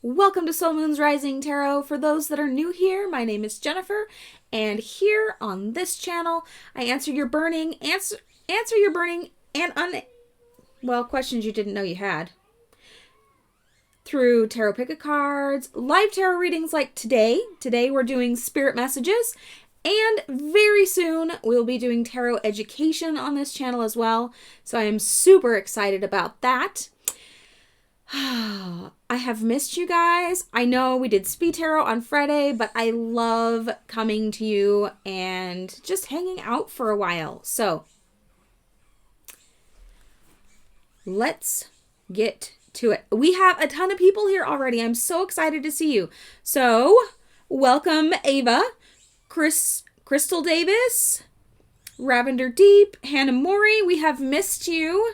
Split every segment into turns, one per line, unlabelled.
Welcome to Soul Moon's Rising Tarot. For those that are new here, my name is Jennifer, and here on this channel, I answer your burning and questions you didn't know you had through tarot pick a cards, live tarot readings like today. Today we're doing spirit messages, and very soon we'll be doing tarot education on this channel as well. So I am super excited about that. I have missed you guys. I know we did speed tarot on Friday, but I love coming to you and just hanging out for a while. So let's get to it. We have a ton of people here already. I'm so excited to see you. So welcome Ava, Crystal Davis, Ravender Deep, Hannah Mori. We have missed you.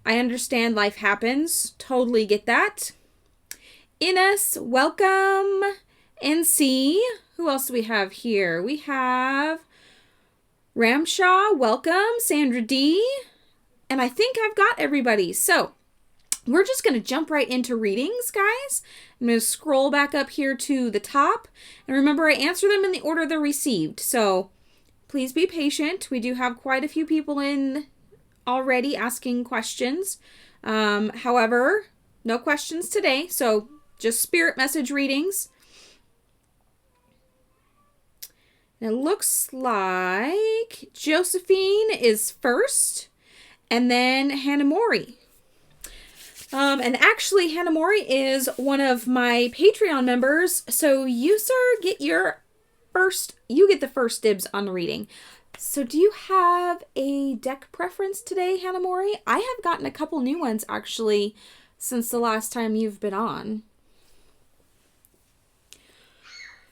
I understand life happens. Totally get that. Ines, welcome. NC. Who else do we have here? We have Ramshaw, welcome. Sandra D. And I think I've got everybody. So we're just going to jump right into readings, guys. I'm going to scroll back up here to the top. And remember, I answer them in the order they're received. So please be patient. We do have quite a few people in already asking questions. However, no questions today, so just spirit message readings. And it looks like Josephine is first, and then Hanamori. And actually, Hanamori is one of my Patreon members, so you, sir, get the first dibs on the reading. So do you have a deck preference today, Hanamori? I have gotten a couple new ones, actually, since the last time you've been on.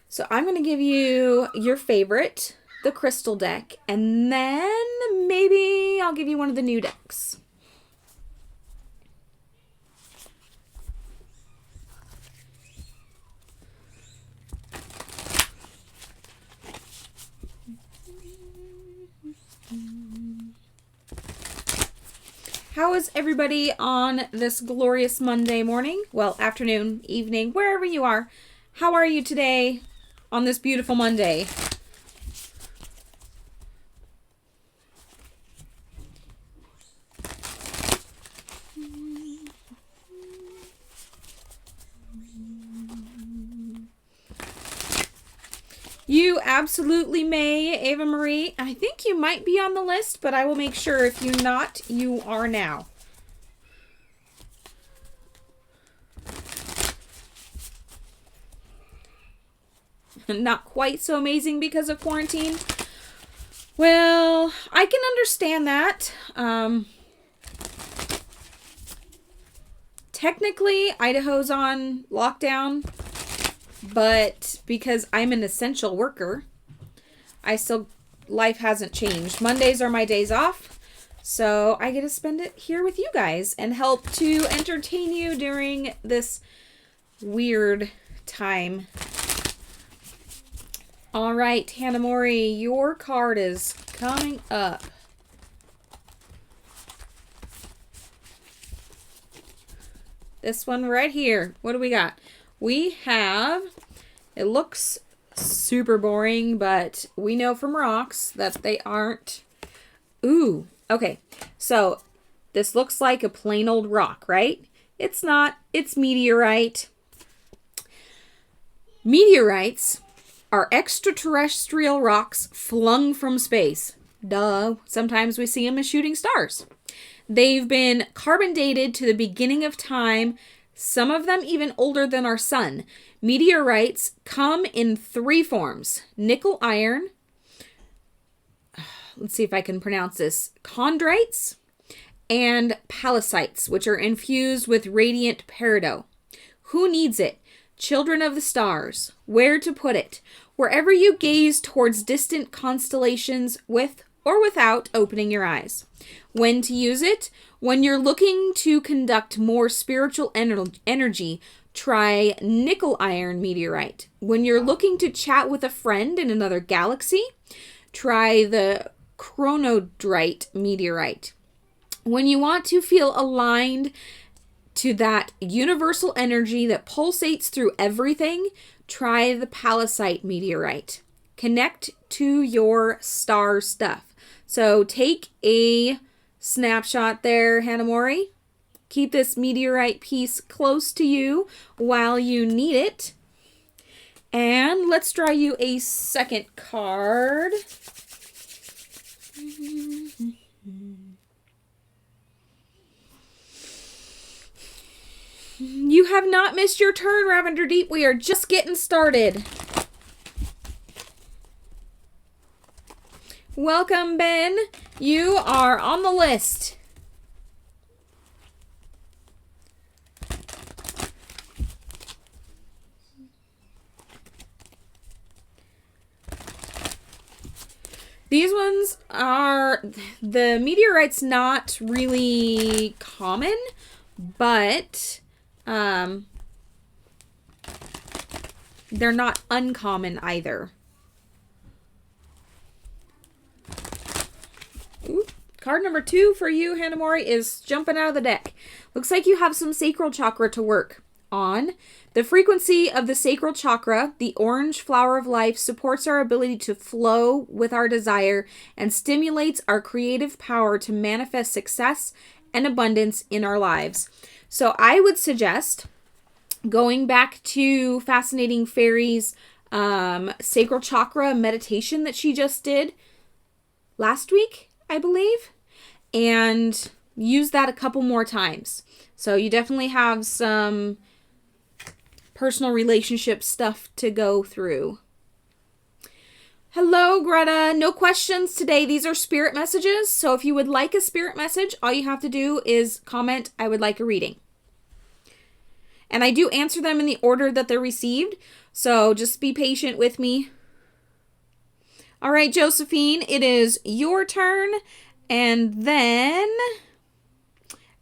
So I'm going to give you your favorite, the crystal deck, and then maybe I'll give you one of the new decks. How is everybody on this glorious Monday morning? Well, afternoon, evening, wherever you are. How are you today on this beautiful Monday? You absolutely may, Ava Marie. I think you might be on the list, but I will make sure if you're not, you are now. Not quite so amazing because of quarantine. Well, I can understand that. Technically, Idaho's on lockdown. But because I'm an essential worker, life hasn't changed. Mondays are my days off, so I get to spend it here with you guys and help to entertain you during this weird time. All right, Hanamori, your card is coming up. This one right here. What do we got? We have, it looks super boring, but we know from rocks that they aren't. Ooh, okay. So this looks like a plain old rock, right? It's not. It's meteorite. Meteorites are extraterrestrial rocks flung from space. Duh. Sometimes we see them as shooting stars. They've been carbon dated to the beginning of time. Some of them even older than our sun. Meteorites come in 3 forms. Nickel iron. Let's see if I can pronounce this. Chondrites and pallasites, which are infused with radiant peridot. Who needs it? Children of the stars. Where to put it? Wherever you gaze towards distant constellations with or without opening your eyes. When to use it? When you're looking to conduct more spiritual energy, try nickel iron meteorite. When you're looking to chat with a friend in another galaxy, try the chronodrite meteorite. When you want to feel aligned to that universal energy that pulsates through everything, try the pallasites meteorite. Connect to your star stuff. So take a snapshot there, Hanamori. Keep this meteorite piece close to you while you need it. And let's draw you a second card. You have not missed your turn, Ravender Deep. We are just getting started. Welcome, Ben. You are on the list. These ones are, the meteorite's not really common, but they're not uncommon either. Ooh, card number 2 for you, Hanamori, is jumping out of the deck. Looks like you have some sacral chakra to work on. The frequency of the sacral chakra, the orange flower of life, supports our ability to flow with our desire and stimulates our creative power to manifest success and abundance in our lives. So I would suggest going back to Fascinating Fairies sacral chakra meditation that she just did last week, I believe, and use that a couple more times. So you definitely have some personal relationship stuff to go through. Hello, Greta. No questions today. These are spirit messages. So if you would like a spirit message, all you have to do is comment, I would like a reading. And I do answer them in the order that they're received. So just be patient with me. All right, Josephine, it is your turn. And then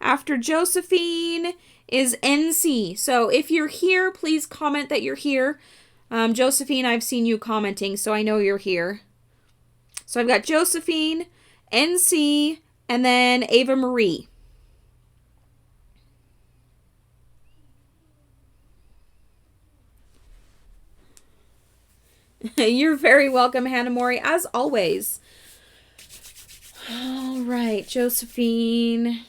after Josephine is NC. So if you're here, please comment that you're here. Josephine, I've seen you commenting, so I know you're here. So I've got Josephine, NC, and then Ava Marie. You're very welcome, Hannah Mori, as always. All right, Josephine.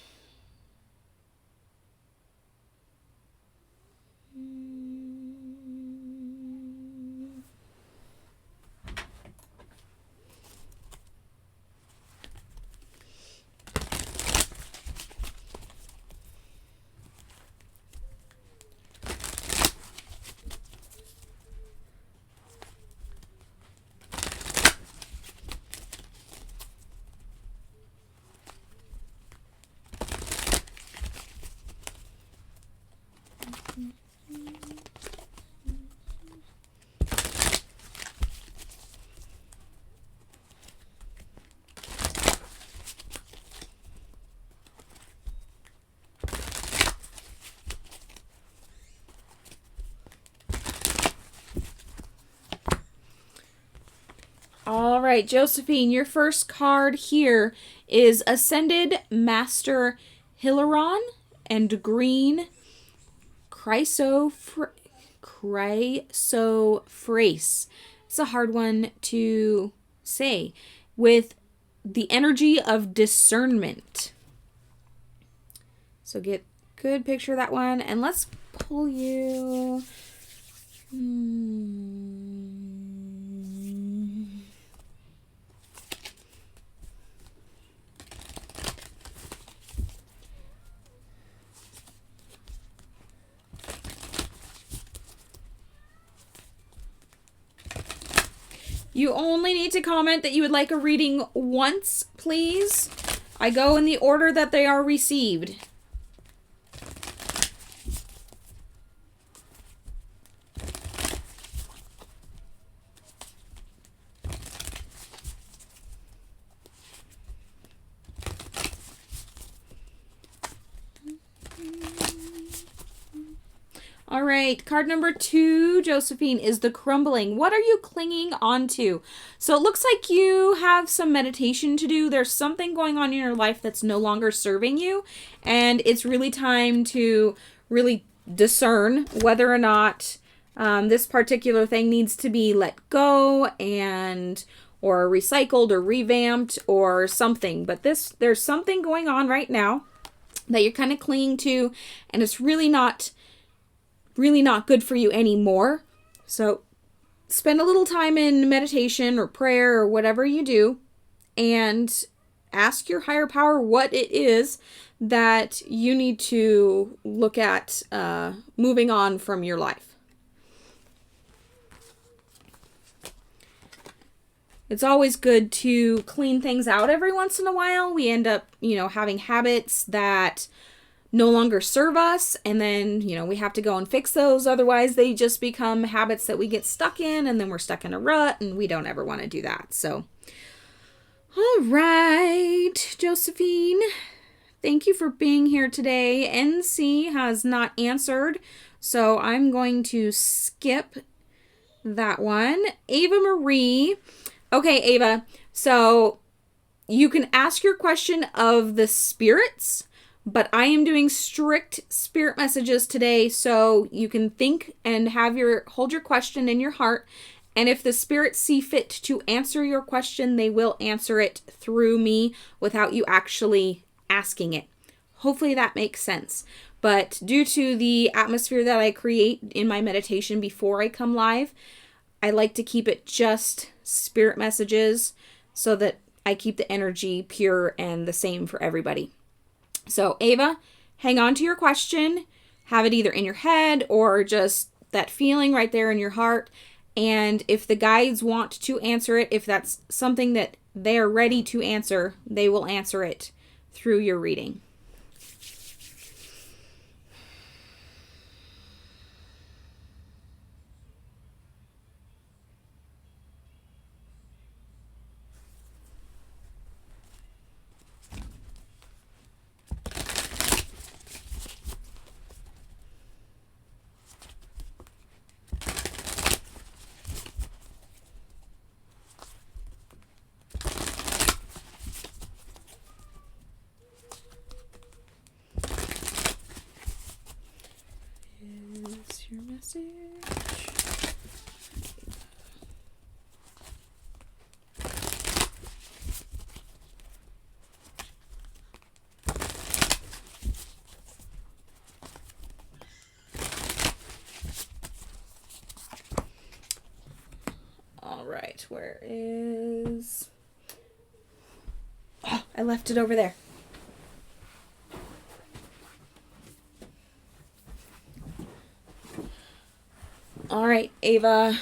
All right, Josephine, your first card here is Ascended Master Hilaron and Green Chrysophrase. It's a hard one to say. With the energy of discernment. So get good picture of that one. And let's pull you... You only need to comment that you would like a reading once, please. I go in the order that they are received. All right, card number 2, Josephine, is the crumbling. What are you clinging onto? So it looks like you have some meditation to do. There's something going on in your life that's no longer serving you, and it's really time to really discern whether or not this particular thing needs to be let go and or recycled or revamped or something. But there's something going on right now that you're kind of clinging to, and it's really not good for you anymore. So spend a little time in meditation or prayer or whatever you do and ask your higher power what it is that you need to look at moving on from your life. It's always good to clean things out every once in a while. We end up, having habits that no longer serve us, and then, we have to go and fix those. Otherwise, they just become habits that we get stuck in, and then we're stuck in a rut, and we don't ever want to do that. So, all right, Josephine, thank you for being here today. NC has not answered, so I'm going to skip that one. Ava Marie. Okay, Ava, so you can ask your question of the spirits, but I am doing strict spirit messages today, so you can think and hold your question in your heart. And if the spirits see fit to answer your question, they will answer it through me without you actually asking it. Hopefully that makes sense. But due to the atmosphere that I create in my meditation before I come live, I like to keep it just spirit messages so that I keep the energy pure and the same for everybody. So Ava, hang on to your question. Have it either in your head or just that feeling right there in your heart. And if the guides want to answer it, if that's something that they're ready to answer, they will answer it through your reading. Is your message? All right, where is... Oh, I left it over there. All right, Ava.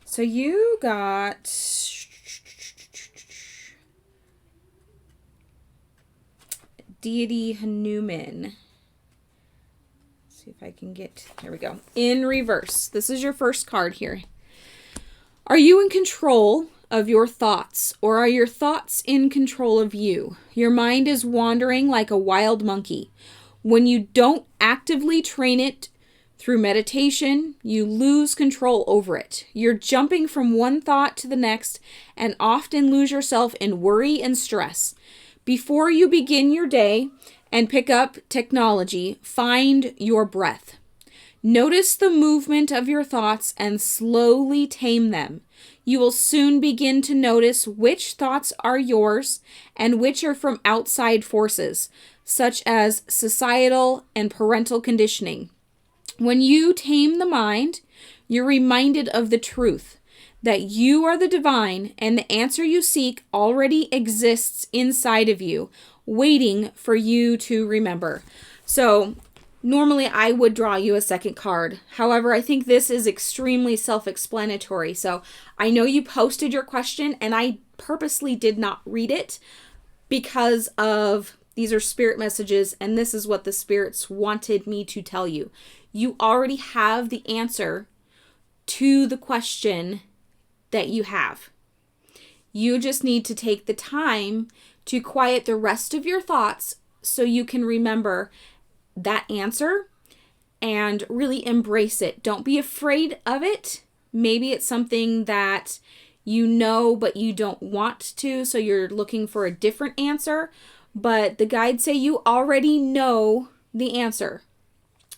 So you got Deity Hanuman. Let's see if I can get, here we go. In reverse. This is your first card here. Are you in control of your thoughts, or are your thoughts in control of you? Your mind is wandering like a wild monkey. When you don't actively train it through meditation, you lose control over it. You're jumping from one thought to the next and often lose yourself in worry and stress. Before you begin your day and pick up technology, find your breath. Notice the movement of your thoughts and slowly tame them. You will soon begin to notice which thoughts are yours and which are from outside forces, such as societal and parental conditioning. When you tame the mind, you're reminded of the truth that you are the divine and the answer you seek already exists inside of you, waiting for you to remember. So normally I would draw you a second card. However, I think this is extremely self-explanatory. So I know you posted your question and I purposely did not read it because of these are spirit messages and this is what the spirits wanted me to tell you. You already have the answer to the question that you have. You just need to take the time to quiet the rest of your thoughts so you can remember that answer and really embrace it. Don't be afraid of it. Maybe it's something that you know but you don't want to, so you're looking for a different answer. But the guides say you already know the answer.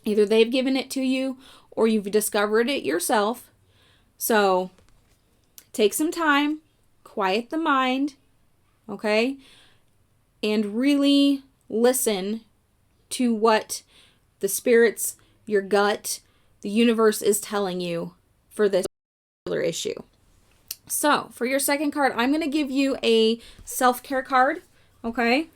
Either they've given it to you or you've discovered it yourself. So take some time, quiet the mind, okay? And really listen to what the spirits, your gut, the universe is telling you for this particular issue. So for your second card, I'm going to give you a self-care card, okay?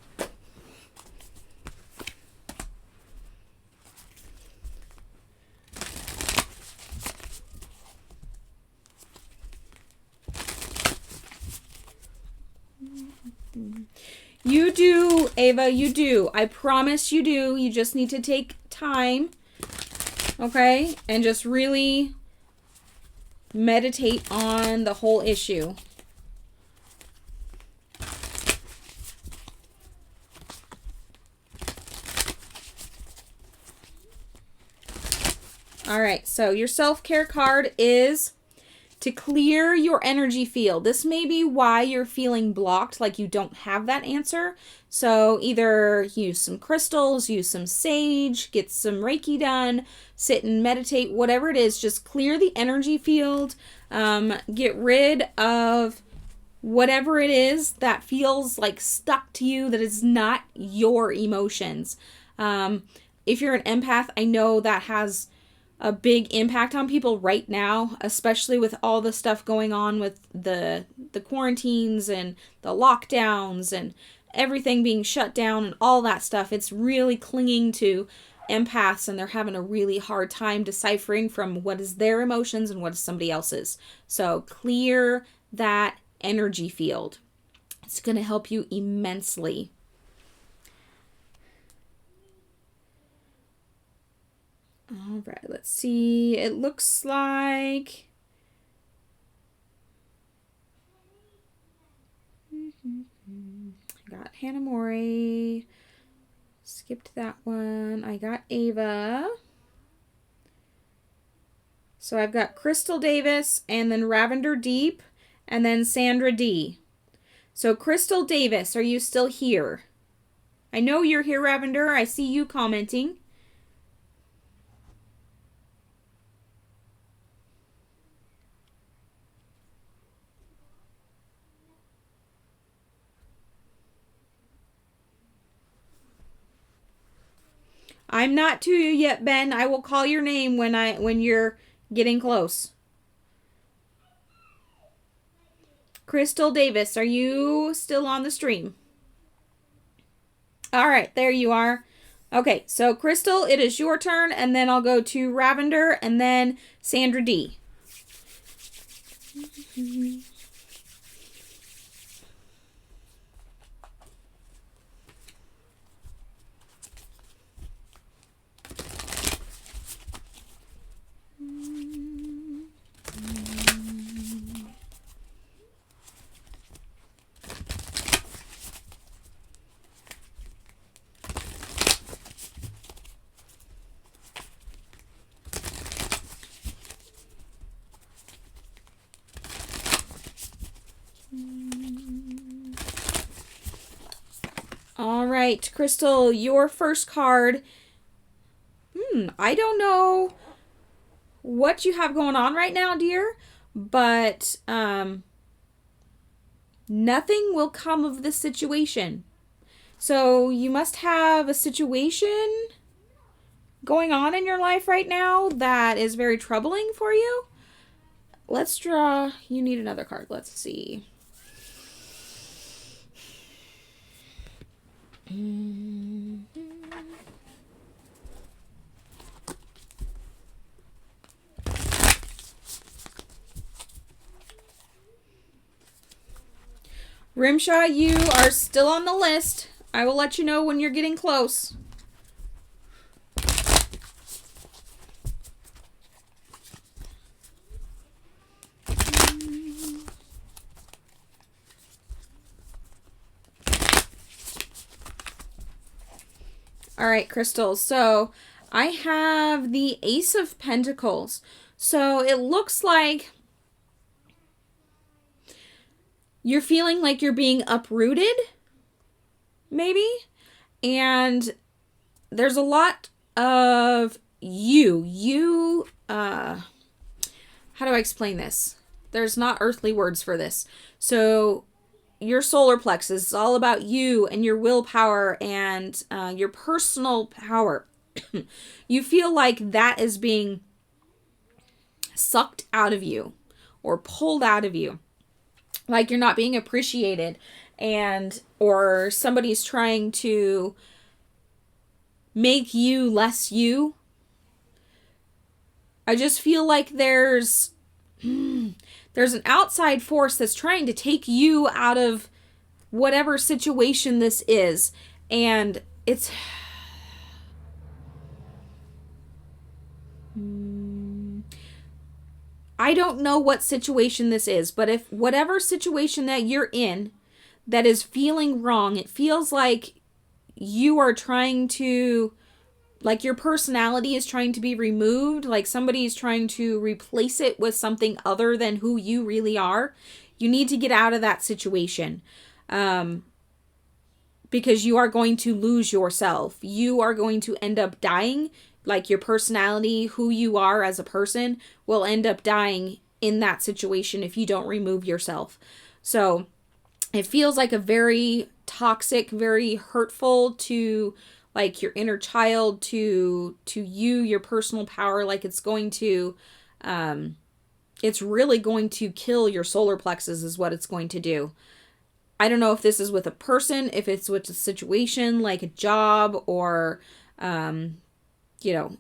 You do, Ava, you do. I promise you do. You just need to take time, okay? And just really meditate on the whole issue. All right, so your self-care card is to clear your energy field. This may be why you're feeling blocked, like you don't have that answer. So either use some crystals, use some sage, get some Reiki done, sit and meditate, whatever it is, just clear the energy field. Get rid of whatever it is that feels like stuck to you, that is not your emotions. If you're an empath, I know that has a big impact on people right now, especially with all the stuff going on with the quarantines and the lockdowns and everything being shut down and all that stuff. It's really clinging to empaths, and they're having a really hard time deciphering from what is their emotions and what is somebody else's. So clear that energy field. It's going to help you immensely. All right, let's see. It looks like I got Hannah Mori. Skipped that one. I got Ava. So I've got Crystal Davis and then Ravender Deep and then Sandra D. So Crystal Davis, are you still here? I know you're here, Ravender. I see you commenting. I'm not to you yet, Ben. I will call your name when you're getting close. Crystal Davis, are you still on the stream? All right, there you are. Okay, so Crystal, it is your turn, and then I'll go to Ravender and then Sandra D. All right, Crystal, your first card. I don't know what you have going on right now, dear, but nothing will come of this situation. So you must have a situation going on in your life right now that is very troubling for you. Let's draw. You need another card. Let's see. Rimshaw, you are still on the list. I will let you know when you're getting close. All right, Crystal. So I have the Ace of Pentacles. So it looks like you're feeling like you're being uprooted, maybe. And there's a lot of you, how do I explain this? There's not earthly words for this. So your solar plexus is all about you and your willpower and your personal power. You feel like that is being sucked out of you or pulled out of you. Like you're not being appreciated, or somebody's trying to make you less you. I just feel like there's an outside force that's trying to take you out of whatever situation this is. And it's... I don't know what situation this is, but if whatever situation that you're in that is feeling wrong, it feels like you are trying to like your personality is trying to be removed, like somebody is trying to replace it with something other than who you really are. You need to get out of that situation, because you are going to lose yourself. You are going to end up dying. Like your personality, who you are as a person, will end up dying in that situation if you don't remove yourself. So it feels like a very toxic, very hurtful to like your inner child, to you, your personal power. Like it's going to, it's really going to kill your solar plexus is what it's going to do. I don't know if this is with a person, if it's with a situation like a job, or, you know,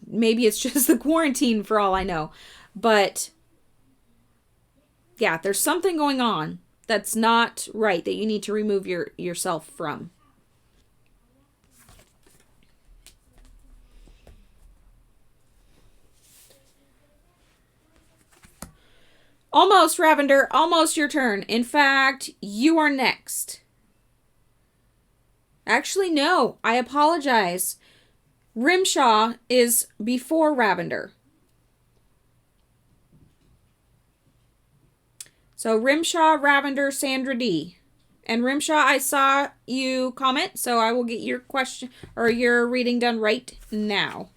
maybe it's just the quarantine for all I know. But yeah, there's something going on that's not right that you need to remove yourself from. Almost, Ravender. Almost your turn. In fact, you are next. Actually, no. I apologize. Rimshaw is before Ravender. So Rimshaw, Ravender, Sandra D. And Rimshaw, I saw you comment, so I will get your question or your reading done right now.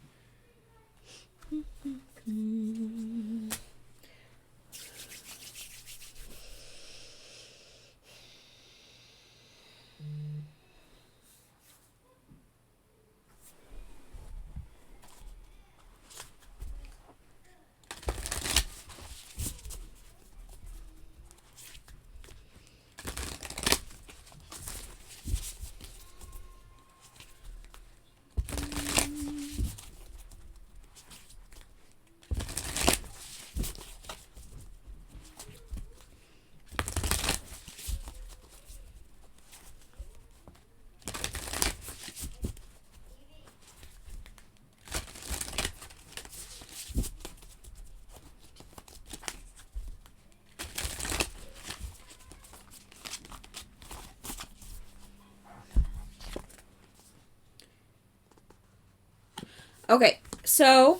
Okay, so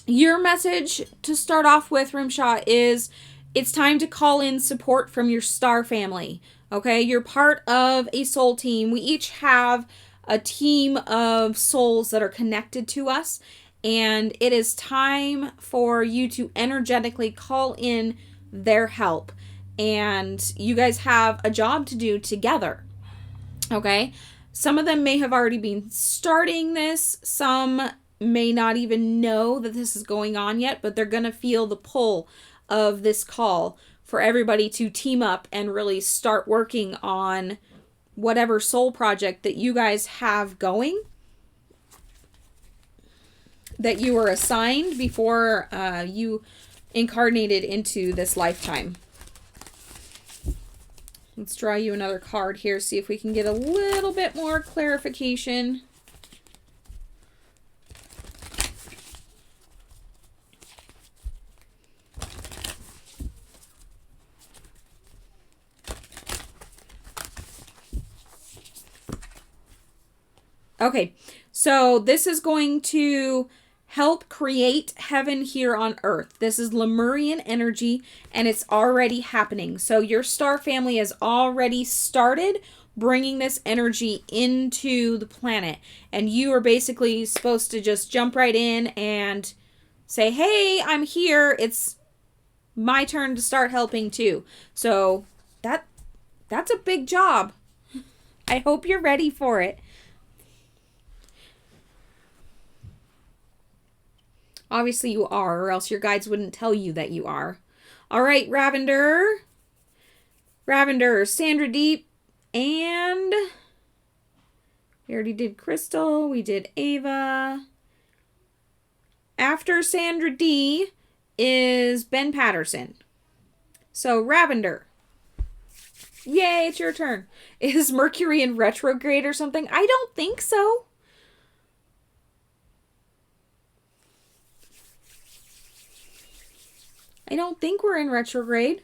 your message to start off with, Rimshaw, is it's time to call in support from your star family. Okay, you're part of a soul team. We each have a team of souls that are connected to us, and it is time for you to energetically call in their help. And you guys have a job to do together. Okay, some of them may have already been starting this. Some may not even know that this is going on yet, but they're going to feel the pull of this call for everybody to team up and really start working on whatever soul project that you guys have going, that you were assigned before you incarnated into this lifetime. Let's draw you another card here, see if we can get a little bit more clarification. Okay, so this is going to help create heaven here on earth. This is Lemurian energy, and it's already happening. So your star family has already started bringing this energy into the planet, and you are basically supposed to just jump right in and say, hey, I'm here. It's my turn to start helping too. So that's a big job. I hope you're ready for it. Obviously you are, or else your guides wouldn't tell you that you are. All right, Ravender, Sandra Deep, and we already did Crystal. We did Ava. After Sandra D is Ben Patterson. So Ravender. Yay, it's your turn. Is Mercury in retrograde or something? I don't think so. I don't think we're in retrograde.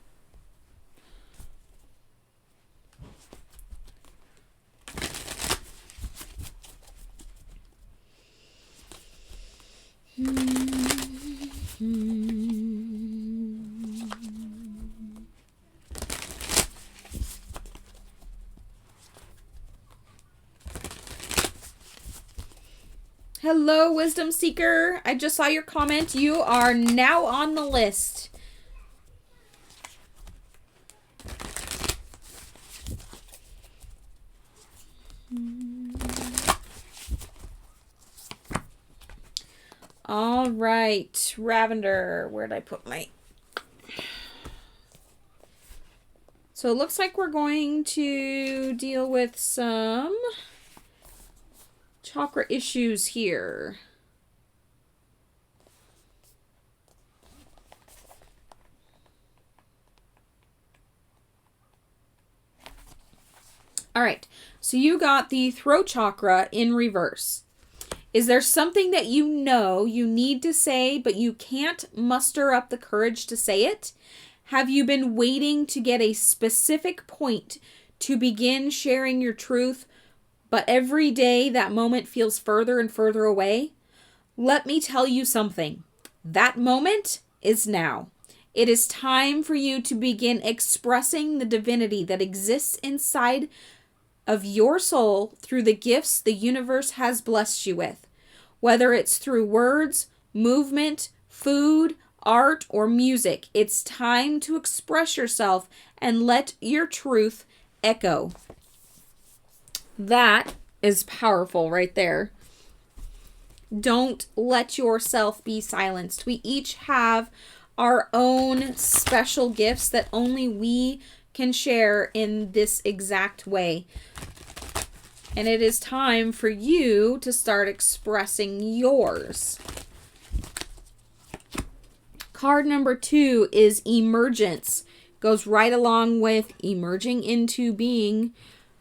Hello, Wisdom Seeker. I just saw your comment. You are now on the list. All right, Ravender. Where'd I put my... So it looks like we're going to deal with some chakra issues here. All right, so you got the throat chakra in reverse. Is there something that you know you need to say, but you can't muster up the courage to say it? Have you been waiting to get a specific point to begin sharing your truth, but every day that moment feels further and further away? Let me tell you something. That moment is now. It is time for you to begin expressing the divinity that exists inside of your soul through the gifts the universe has blessed you with. Whether it's through words, movement, food, art, or music, it's time to express yourself and let your truth echo. That is powerful right there. Don't let yourself be silenced. We each have our own special gifts that only we can share in this exact way. And it is time for you to start expressing yours. Card number 2 is emergence. Goes right along with emerging into being.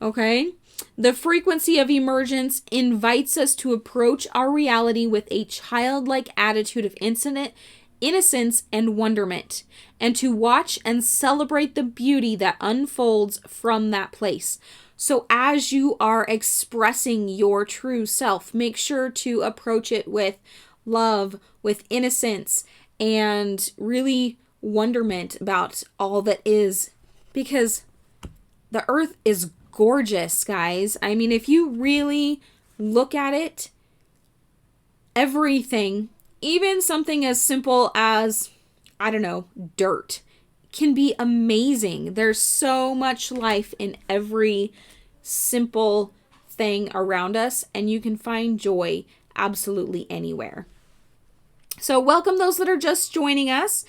Okay? The frequency of emergence invites us to approach our reality with a childlike attitude of innocence and wonderment, and to watch and celebrate the beauty that unfolds from that place. So as you are expressing your true self, make sure to approach it with love, with innocence, and really wonderment about all that is. Because the earth is gorgeous, guys. I mean, if you really look at it, everything, even something as simple as, I don't know, dirt, can be amazing. There's so much life in every simple thing around us, and you can find joy absolutely anywhere. So welcome those that are just joining us.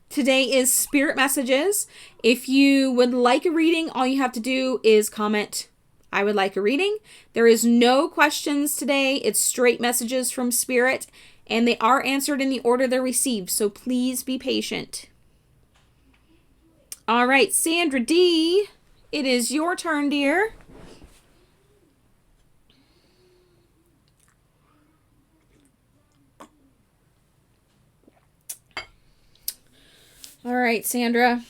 Today is Spirit Messages. If you would like a reading, all you have to do is comment, I would like a reading. There is no questions today. It's straight messages from Spirit, and they are answered in the order they're received, so please be patient. All right, Sandra D., it is your turn, dear. All right, Sandra.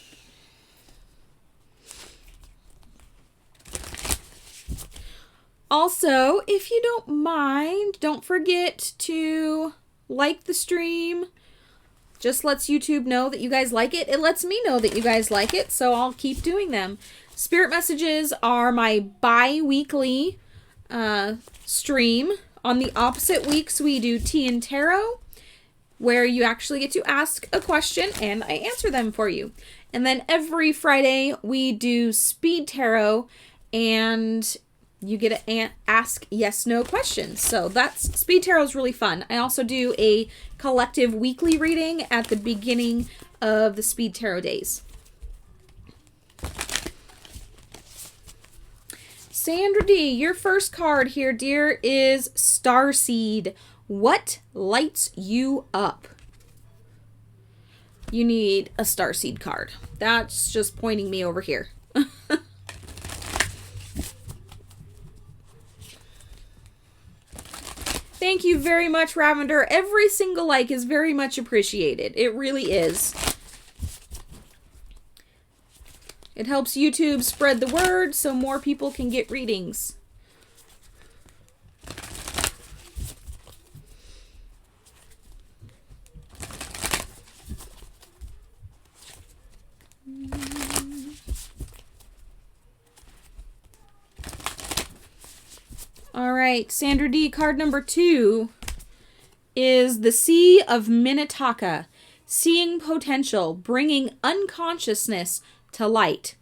Also, if you don't mind, don't forget to like the stream. Just lets YouTube know that you guys like it. It lets me know that you guys like it, so I'll keep doing them. Spirit Messages are my bi-weekly stream. On the opposite weeks, we do Tea and Tarot, where you actually get to ask a question and I answer them for you. And then every Friday we do Speed Tarot and you get to ask yes/no questions. So that's Speed Tarot is really fun. I also do a collective weekly reading at the beginning of the Speed Tarot days. Sandra D., your first card here, dear, is Starseed. What lights you up? You need a Starseed card. That's just pointing me over here. Thank you very much, Ravender. Every single like is very much appreciated. It really is. It helps YouTube spread the word so more people can get readings. All right, Sandra D., card number 2. is the Sea of Minnetonka, seeing potential, bringing unconsciousness to light.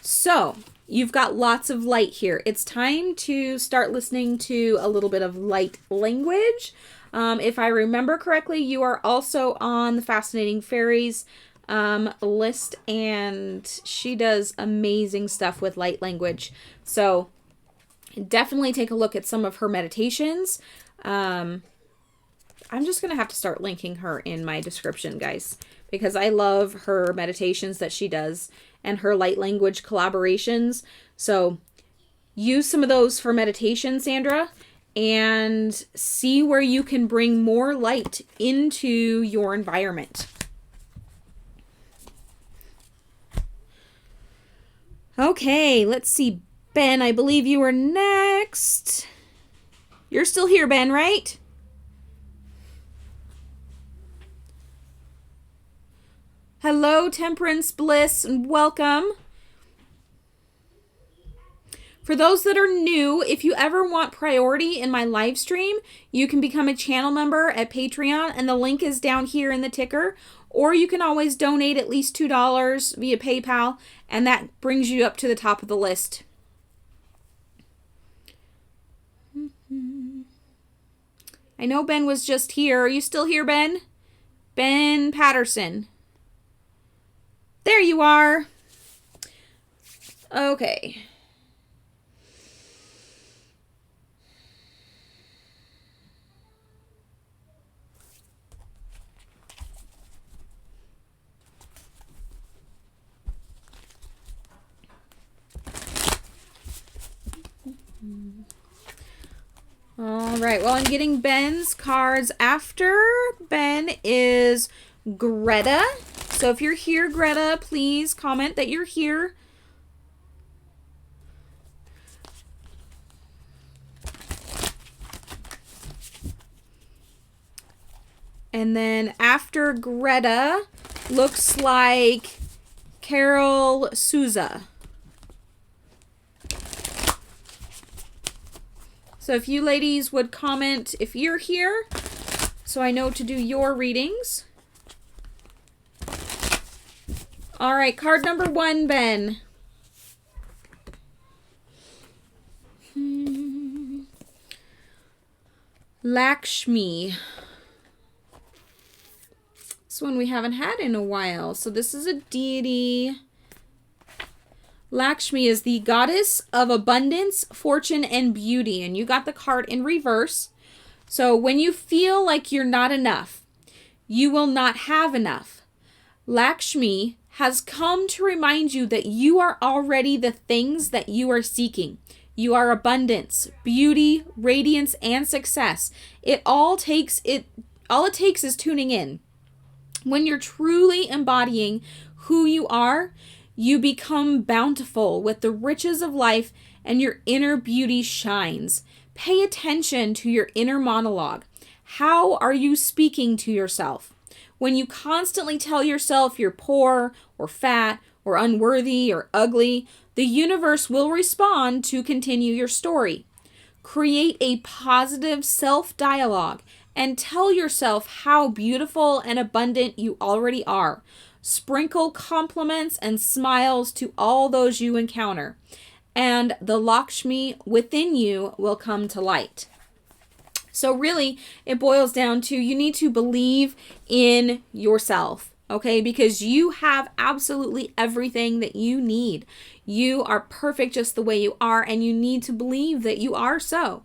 So, you've got lots of light here. It's time to start listening to a little bit of light language. If I remember correctly, you are also on the Fascinating Fairies list, and she does amazing stuff with light language. So definitely take a look at some of her meditations. I'm just going to have to start linking her in my description, guys, because I love her meditations that she does and her light language collaborations. So use some of those for meditation, Sandra, and see where you can bring more light into your environment. Okay, let's see. Ben, I believe you were next. You're still here, Ben, right? Hello, Temperance Bliss, and welcome. For those that are new, if you ever want priority in my live stream, you can become a channel member at Patreon, and the link is down here in the ticker. Or you can always donate at least $2 via PayPal, and that brings you up to the top of the list. I know Ben was just here. Are you still here, Ben? Ben Patterson. There you are. Okay. All right, well, I'm getting Ben's cards. After Ben is Greta. So if you're here, Greta, please comment that you're here. And then after Greta, looks like Carol Souza. So if you ladies would comment if you're here, so I know to do your readings. All right, card number 1, Ben. Lakshmi. This one we haven't had in a while. So this is a deity. Lakshmi is the goddess of abundance, fortune, and beauty. And you got the card in reverse. So when you feel like you're not enough, you will not have enough. Lakshmi has come to remind you that you are already the things that you are seeking. You are abundance, beauty, radiance, and success. All it takes is tuning in. When you're truly embodying who you are, you become bountiful with the riches of life, and your inner beauty shines. Pay attention to your inner monologue. How are you speaking to yourself? When you constantly tell yourself you're poor or fat or unworthy or ugly, the universe will respond to continue your story. Create a positive self-dialogue and tell yourself how beautiful and abundant you already are. Sprinkle compliments and smiles to all those you encounter, and the Lakshmi within you will come to light. So really, it boils down to you need to believe in yourself, okay? Because you have absolutely everything that you need. You are perfect just the way you are, and you need to believe that you are so.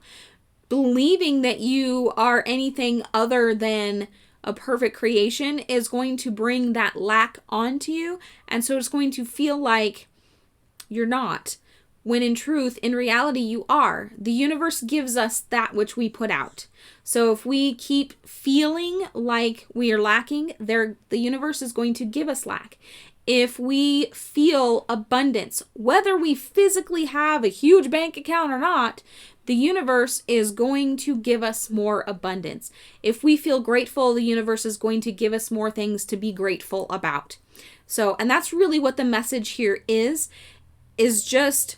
Believing that you are anything other than a perfect creation is going to bring that lack onto you, and so it's going to feel like you're not, when in truth, in reality, you are. The universe gives us that which we put out. So if we keep feeling like we are lacking, the universe is going to give us lack. If we feel abundance, whether we physically have a huge bank account or not, the universe is going to give us more abundance. If we feel grateful, the universe is going to give us more things to be grateful about. So, and that's really what the message here is just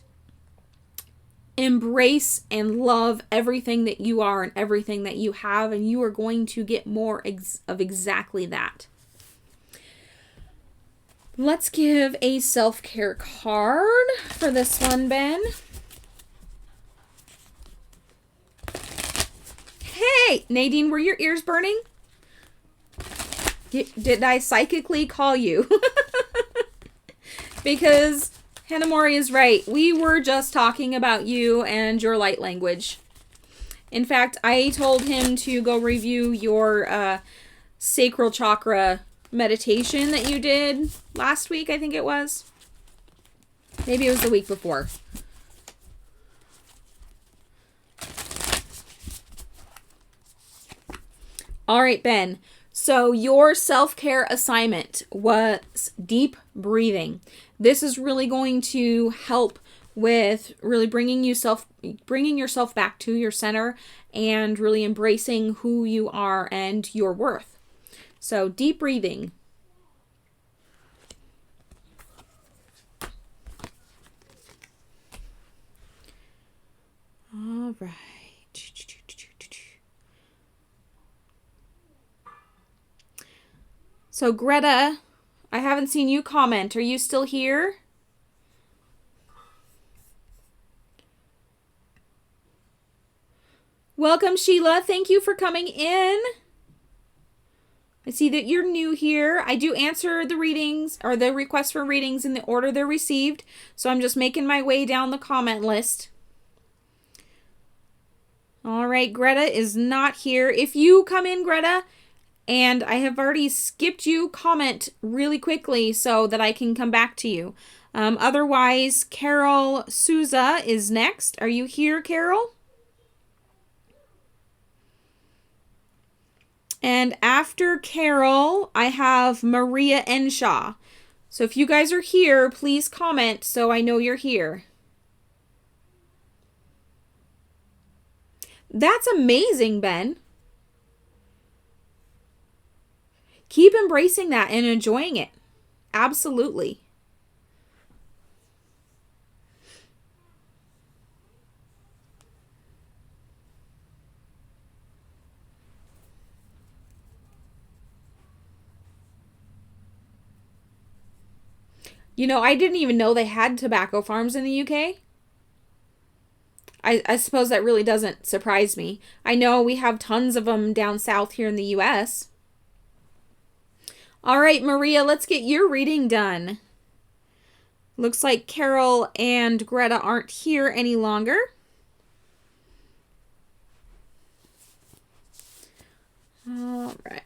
embrace and love everything that you are and everything that you have, and you are going to get more of exactly that. Let's give a self-care card for this one, Ben. Hey, Nadine, were your ears burning? Did I psychically call you? Because Hanamori is right. We were just talking about you and your light language. In fact, I told him to go review your sacral chakra meditation that you did last week, I think it was. Maybe it was the week before. All right, Ben. So your self-care assignment was deep breathing. This is really going to help with really bringing yourself back to your center and really embracing who you are and your worth. So deep breathing. All right. So Greta, I haven't seen you comment. Are you still here? Welcome, Sheila. Thank you for coming in. I see that you're new here. I do answer the readings or the requests for readings in the order they're received. So I'm just making my way down the comment list. All right, Greta is not here. If you come in, Greta, and I have already skipped you, comment really quickly so that I can come back to you. Otherwise, Carol Souza is next. Are you here, Carol? And after Carol, I have Maria Enshaw. So if you guys are here, please comment so I know you're here. That's amazing, Ben. Keep embracing that and enjoying it. Absolutely. You know, I didn't even know they had tobacco farms in the UK. I suppose that really doesn't surprise me. I know we have tons of them down south here in the US. All right, Maria, let's get your reading done. Looks like Carol and Greta aren't here any longer. All right.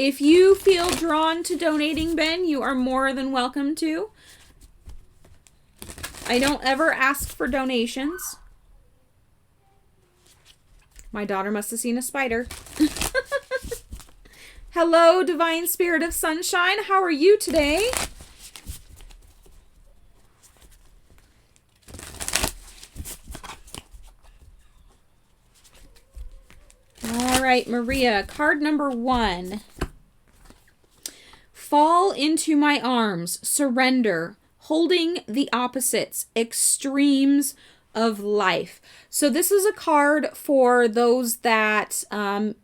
If you feel drawn to donating, Ben, you are more than welcome to. I don't ever ask for donations. My daughter must have seen a spider. Hello, Divine Spirit of Sunshine. How are you today? All right, Maria, card number 1. Fall into my arms, surrender, holding the opposites, extremes of life. So this is a card for those that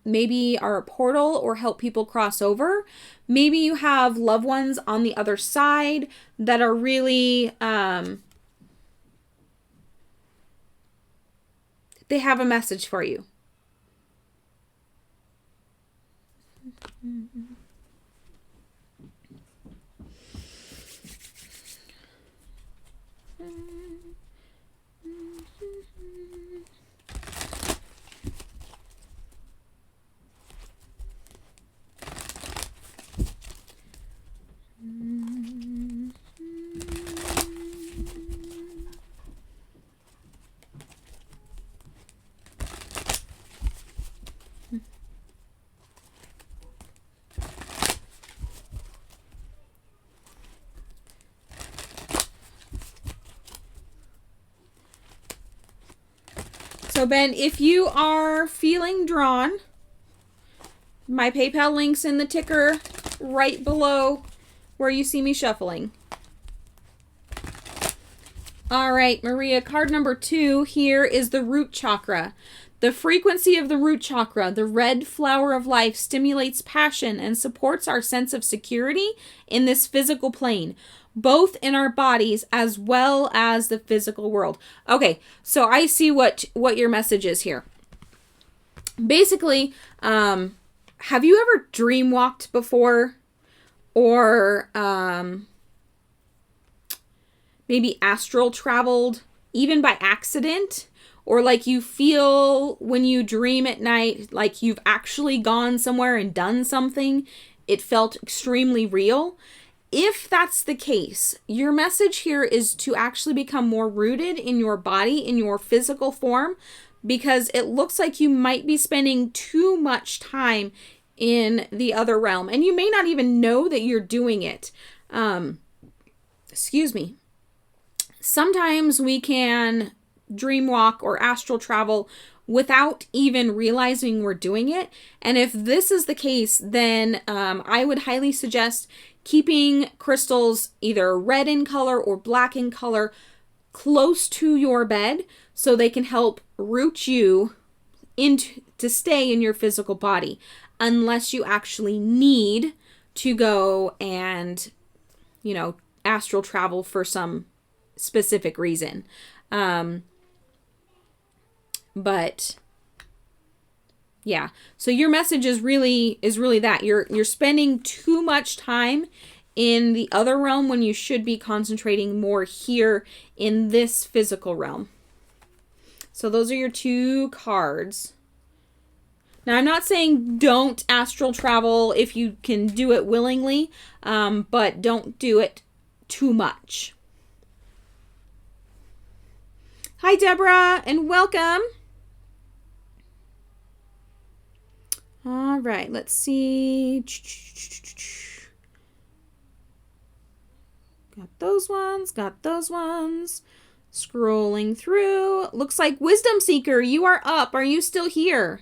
maybe are a portal or help people cross over. Maybe you have loved ones on the other side that are really, they have a message for you. So Ben, if you are feeling drawn, my PayPal link's in the ticker right below where you see me shuffling. All right, Maria, card number 2 here is the root chakra. The frequency of the root chakra, the red flower of life, stimulates passion and supports our sense of security in this physical plane, both in our bodies as well as the physical world. Okay, so I see what your message is here. Basically, have you ever dream walked before? Or maybe astral traveled, even by accident? Or like you feel when you dream at night, like you've actually gone somewhere and done something. It felt extremely real. If that's the case, your message here is to actually become more rooted in your body, in your physical form, because it looks like you might be spending too much time in the other realm. And you may not even know that you're doing it. Excuse me. Sometimes we can dream walk or astral travel without even realizing we're doing it. And if this is the case, then I would highly suggest keeping crystals either red in color or black in color close to your bed so they can help root you into to stay in your physical body, unless you actually need to go and, astral travel for some specific reason. But yeah, so your message is really that you're spending too much time in the other realm when you should be concentrating more here in this physical realm. So those are your 2 cards. Now, I'm not saying don't astral travel if you can do it willingly, but don't do it too much. Hi, Deborah, and welcome. All right, let's see. Got those ones. Scrolling through. Looks like Wisdom Seeker, you are up. Are you still here?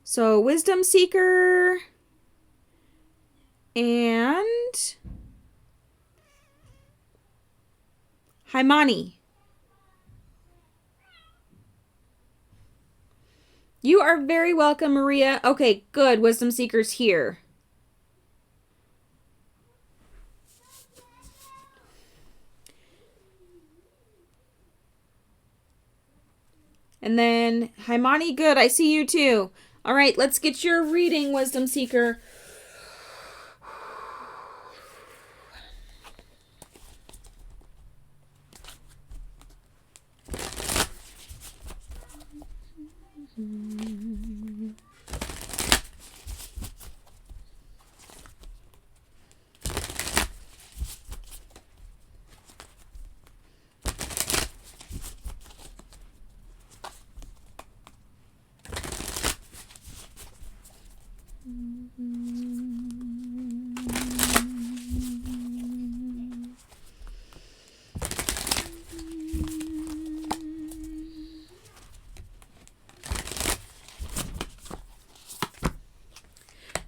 So, Wisdom Seeker and Haimani. You are very welcome, Maria. Okay, good. Wisdom Seeker's here. And then Haimani, good. I see you too. All right, let's get your reading, Wisdom Seeker.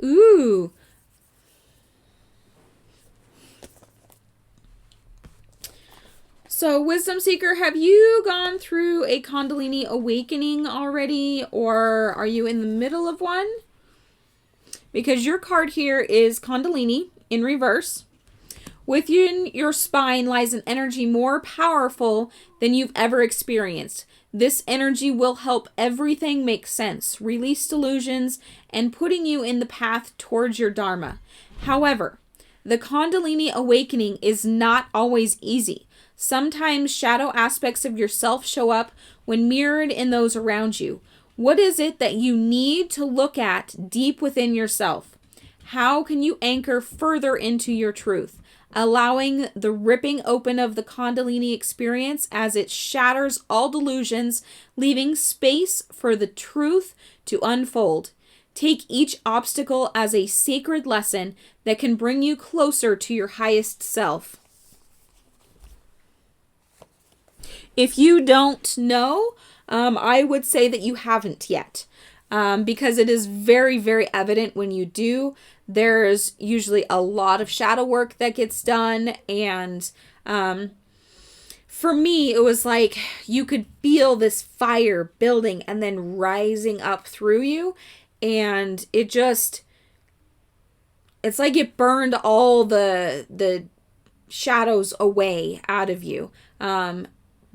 Ooh. So, Wisdom Seeker, have you gone through a Kundalini awakening already, or are you in the middle of one? Because your card here is Kundalini in reverse. Within your spine lies an energy more powerful than you've ever experienced. This energy will help everything make sense, release delusions, and putting you in the path towards your Dharma. However, the Kundalini awakening is not always easy. Sometimes shadow aspects of yourself show up when mirrored in those around you. What is it that you need to look at deep within yourself? How can you anchor further into your truth, allowing the ripping open of the Kundalini experience as it shatters all delusions, leaving space for the truth to unfold? Take each obstacle as a sacred lesson that can bring you closer to your highest self. If you don't know, I would say that you haven't yet, because it is very, very evident when you do. There's usually a lot of shadow work that gets done, and for me, it was like you could feel this fire building and then rising up through you, and it's like it burned all the shadows away out of you.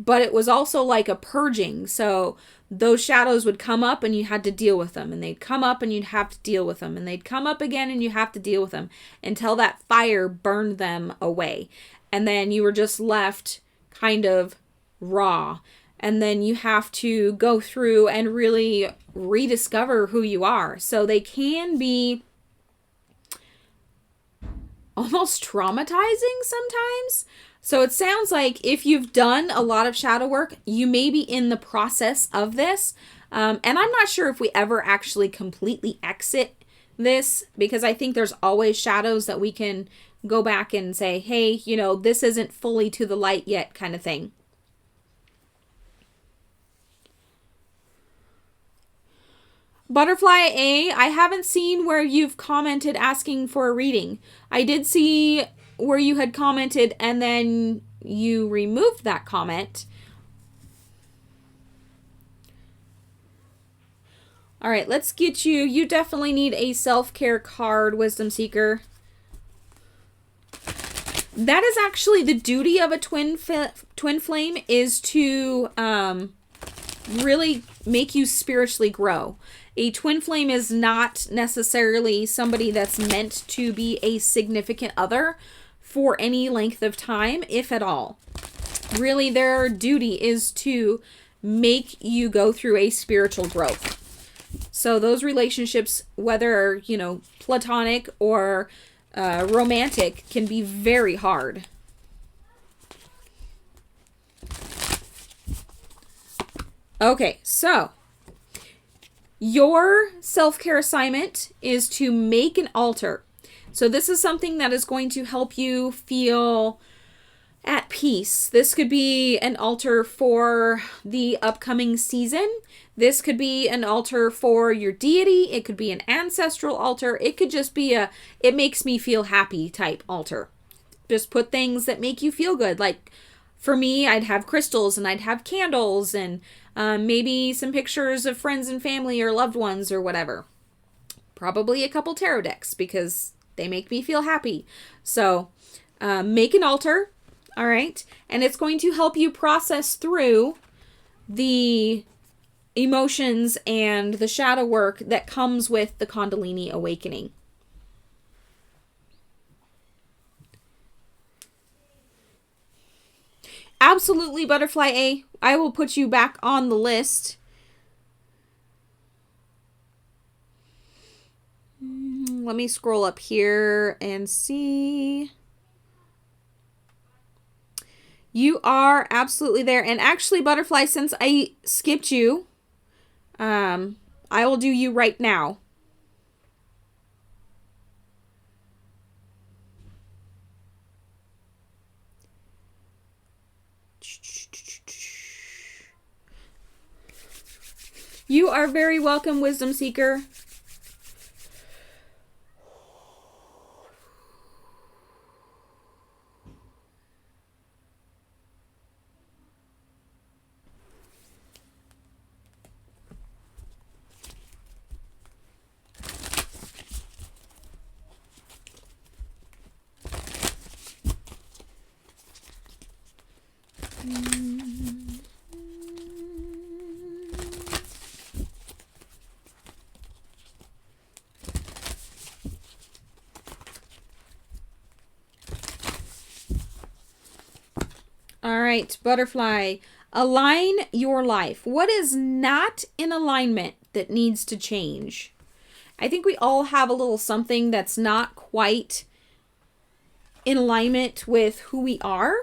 But it was also like a purging. So those shadows would come up and you had to deal with them. And they'd come up and you'd have to deal with them. And they'd come up again and you have to deal with them until that fire burned them away. And then you were just left kind of raw. And then you have to go through and really rediscover who you are. So they can be almost traumatizing sometimes. So it sounds like if you've done a lot of shadow work, you may be in the process of this. And I'm not sure if we ever actually completely exit this, because I think there's always shadows that we can go back and say, hey, this isn't fully to the light yet, kind of thing. Butterfly A, I haven't seen where you've commented asking for a reading. I did see where you had commented and then you removed that comment. All right, let's get you. You definitely need a self-care card, Wisdom Seeker. That is actually the duty of a twin flame, is to really make you spiritually grow. A twin flame is not necessarily somebody that's meant to be a significant other for any length of time, if at all. Really, their duty is to make you go through a spiritual growth. So those relationships, whether, platonic or romantic, can be very hard. Okay, so your self-care assignment is to make an altar. So this is something that is going to help you feel at peace. This could be an altar for the upcoming season. This could be an altar for your deity. It could be an ancestral altar. It could just be it makes me feel happy type altar. Just put things that make you feel good. Like for me, I'd have crystals and I'd have candles and maybe some pictures of friends and family or loved ones or whatever. Probably a couple tarot decks because they make me feel happy. So make an altar, all right? And it's going to help you process through the emotions and the shadow work that comes with the Kundalini awakening. Absolutely, Butterfly A. I will put you back on the list. Let me scroll up here and see. You are absolutely there. And actually, Butterfly, since I skipped you, I will do you right now. You are very welcome, Wisdom Seeker. All right, Butterfly, align your life. What is not in alignment that needs to change? I think we all have a little something that's not quite in alignment with who we are.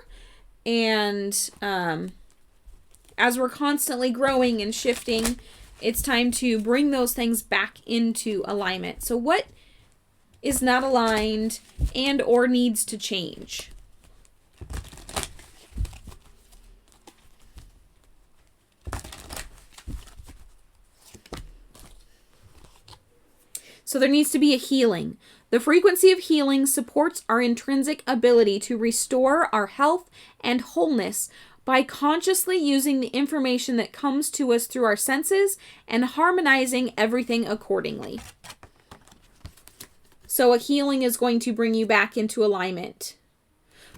And as we're constantly growing and shifting, it's time to bring those things back into alignment. So what is not aligned and or needs to change? So there needs to be a healing. The frequency of healing supports our intrinsic ability to restore our health and wholeness by consciously using the information that comes to us through our senses and harmonizing everything accordingly. So a healing is going to bring you back into alignment,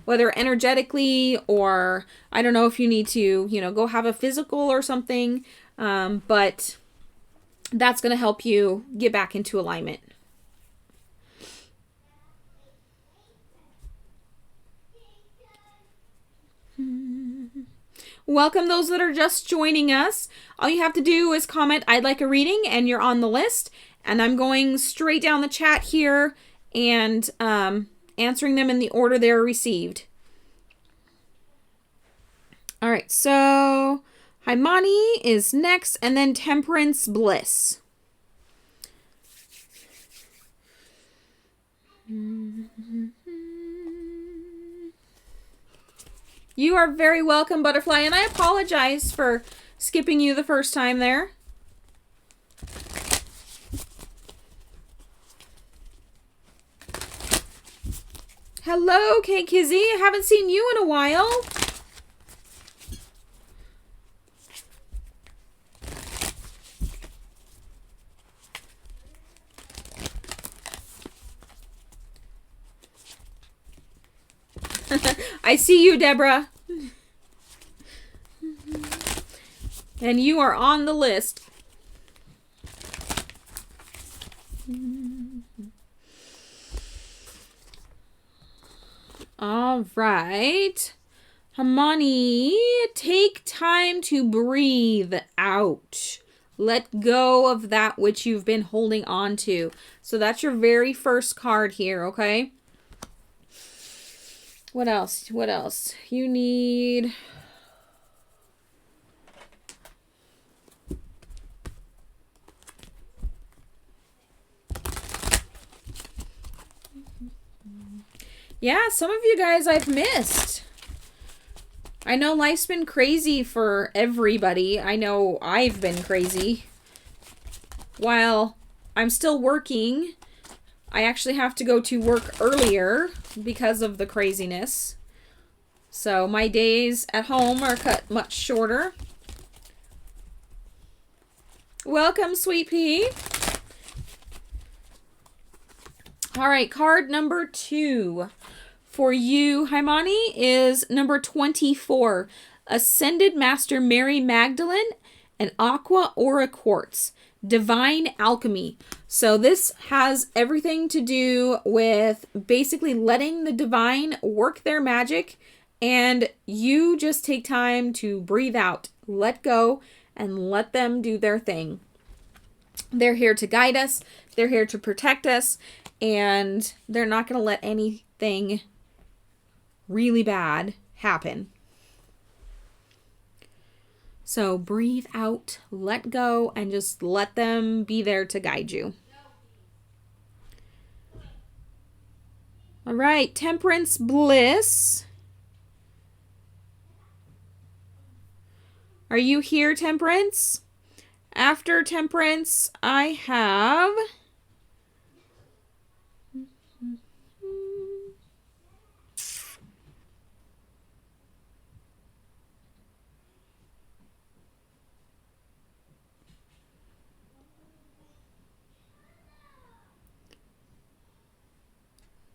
whether energetically or I don't know if you need to, go have a physical or something, but that's going to help you get back into alignment. Welcome those that are just joining us. All you have to do is comment, "I'd like a reading," and you're on the list. And I'm going straight down the chat here and answering them in the order they're received. All right, so Haimani is next, and then Temperance Bliss. You are very welcome, Butterfly, and I apologize for skipping you the first time there. Hello, Kay Kizzy. I haven't seen you in a while. I see you, Deborah. And you are on the list. All right. Hamani, take time to breathe out. Let go of that which you've been holding on to. So that's your very first card here, okay? What else? What else? You need... Yeah, some of you guys I've missed. I know life's been crazy for everybody. I know I've been crazy. While I'm still working, I actually have to go to work earlier because of the craziness. So my days at home are cut much shorter. Welcome, Sweet Pea. All right, card number 2 for you, Haimani, is number 24. Ascended Master Mary Magdalene and Aqua Aura Quartz. Divine Alchemy. So this has everything to do with basically letting the divine work their magic, and you just take time to breathe out, let go, and let them do their thing. They're here to guide us. They're here to protect us. And they're not going to let anything really bad happen. So breathe out, let go, and just let them be there to guide you. All right, Temperance Bliss. Are you here, Temperance? After Temperance, I have...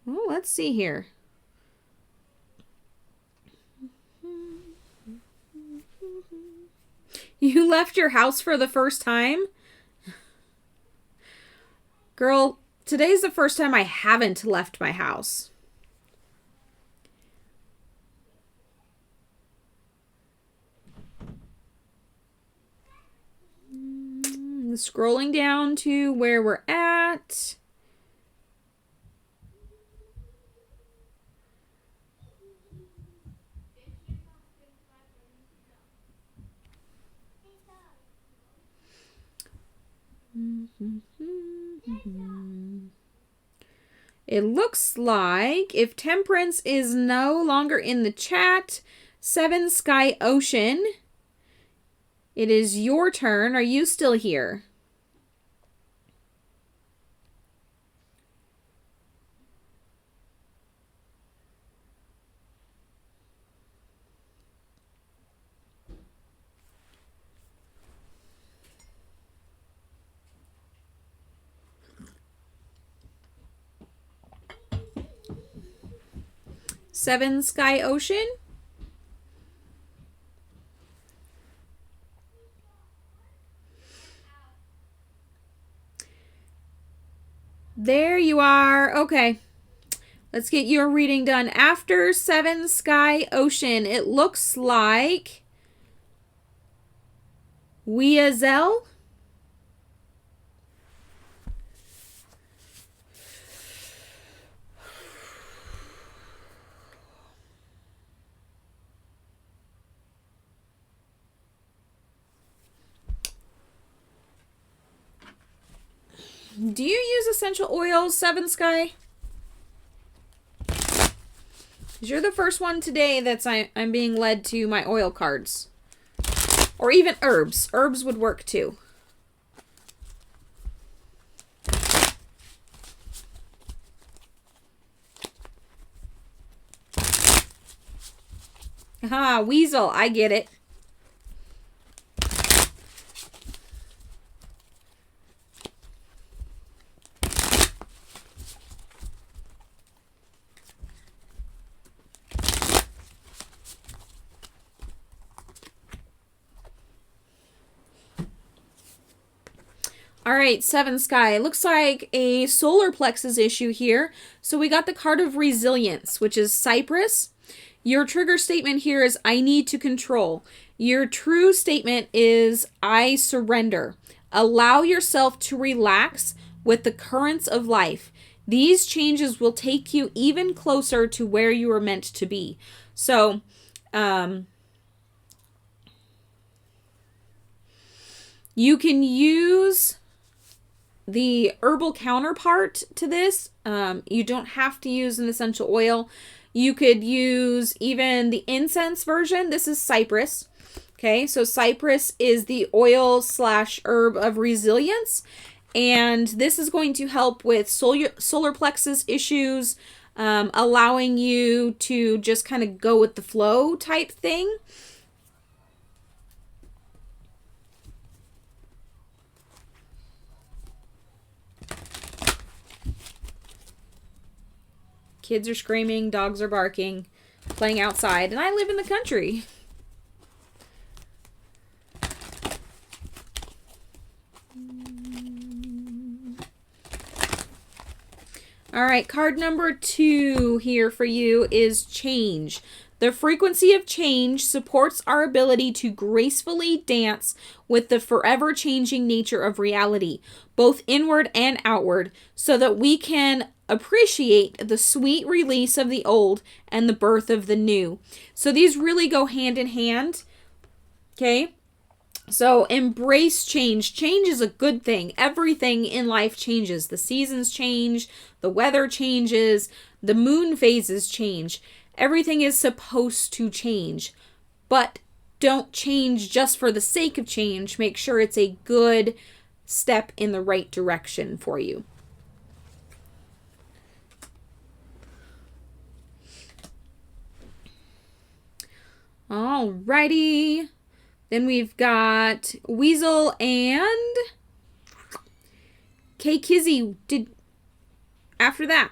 Well, let's see here. You left your house for the first time? Girl, today's the first time I haven't left my house. Scrolling down to where we're at. It looks like if Temperance is no longer in the chat, Seven Sky Ocean, it is your turn. Are you still here? Seven Sky Ocean. There you are. Okay. Let's get your reading done. After Seven Sky Ocean, it looks like Weazel. Do you use essential oils, Seven Sky? Because you're the first one today that's I'm being led to my oil cards. Or even herbs. Herbs would work too. Aha, Weasel. I get it. All right, Seven Sky. Looks like a solar plexus issue here. So we got the card of resilience, which is Cypress. Your trigger statement here is I need to control. Your true statement is I surrender. Allow yourself to relax with the currents of life. These changes will take you even closer to where you are meant to be. So, you can use the herbal counterpart to this. You don't have to use an essential oil. You could use even the incense version. This is cypress. Okay, so cypress is the oil / herb of resilience. And this is going to help with solar plexus issues, allowing you to just kind of go with the flow type thing. Kids are screaming, dogs are barking, playing outside, and I live in the country. All right, card number 2 here for you is change. The frequency of change supports our ability to gracefully dance with the forever changing nature of reality, both inward and outward, so that we can appreciate the sweet release of the old and the birth of the new. So these really go hand in hand. Okay? So embrace change. Change is a good thing. Everything in life changes. The seasons change, the weather changes, the moon phases change. Everything is supposed to change. But don't change just for the sake of change. Make sure it's a good step in the right direction for you. Alrighty. Then we've got Weasel and K Kizzy did after that.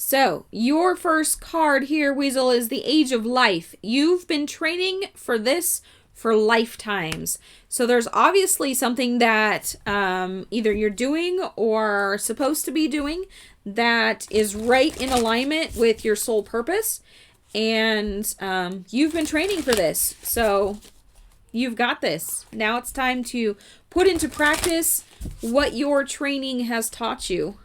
So, your first card here, Weasel, is the Age of Life. You've been training for this for lifetimes. So there's obviously something that either you're doing or supposed to be doing that is right in alignment with your soul purpose. And you've been training for this. So you've got this. Now it's time to put into practice what your training has taught you.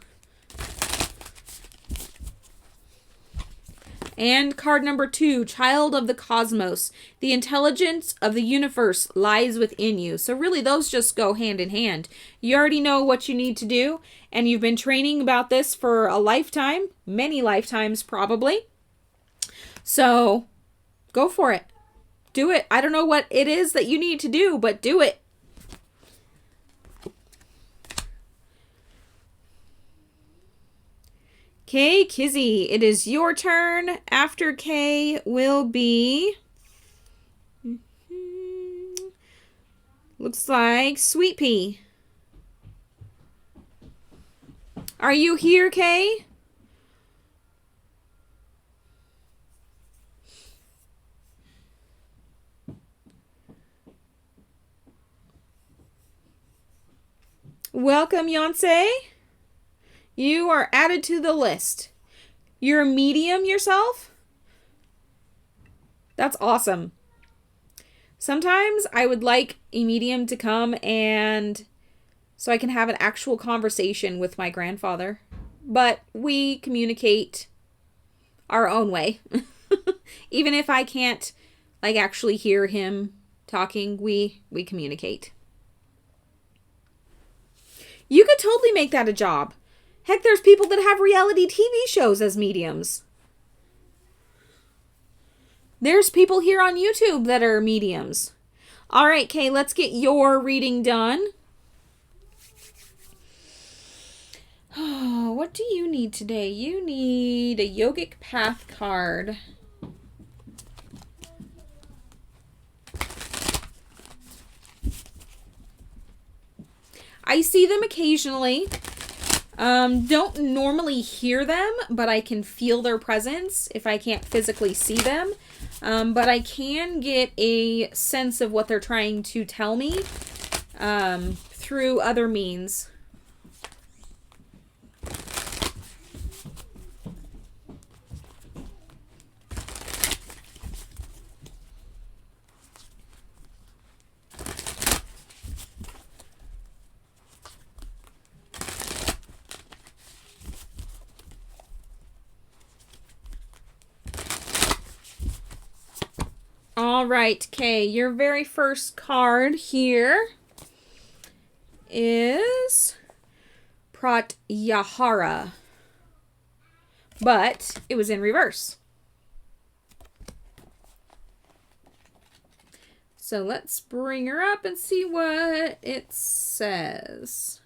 And card number 2, Child of the Cosmos. The intelligence of the universe lies within you. So really those just go hand in hand. You already know what you need to do, and you've been training about this for a lifetime, many lifetimes probably. So go for it. Do it. I don't know what it is that you need to do, but do it. Okay, Kizzy, it is your turn. After K will be... looks like Sweet Pea. Are you here, Kay? Welcome, Yonsei. You are added to the list. You're a medium yourself? That's awesome. Sometimes I would like a medium to come and so I can have an actual conversation with my grandfather. But we communicate our own way. Even if I can't like actually hear him talking, we communicate. You could totally make that a job. Heck, there's people that have reality TV shows as mediums. There's people here on YouTube that are mediums. All right, Kay, let's get your reading done. Oh, what do you need today? You need a yogic path card. I see them occasionally. Don't normally hear them, but I can feel their presence if I can't physically see them. But I can get a sense of what they're trying to tell me through other means. All right, Kay, your very first card here is Pratyahara, but it was in reverse. So let's bring her up and see what it says.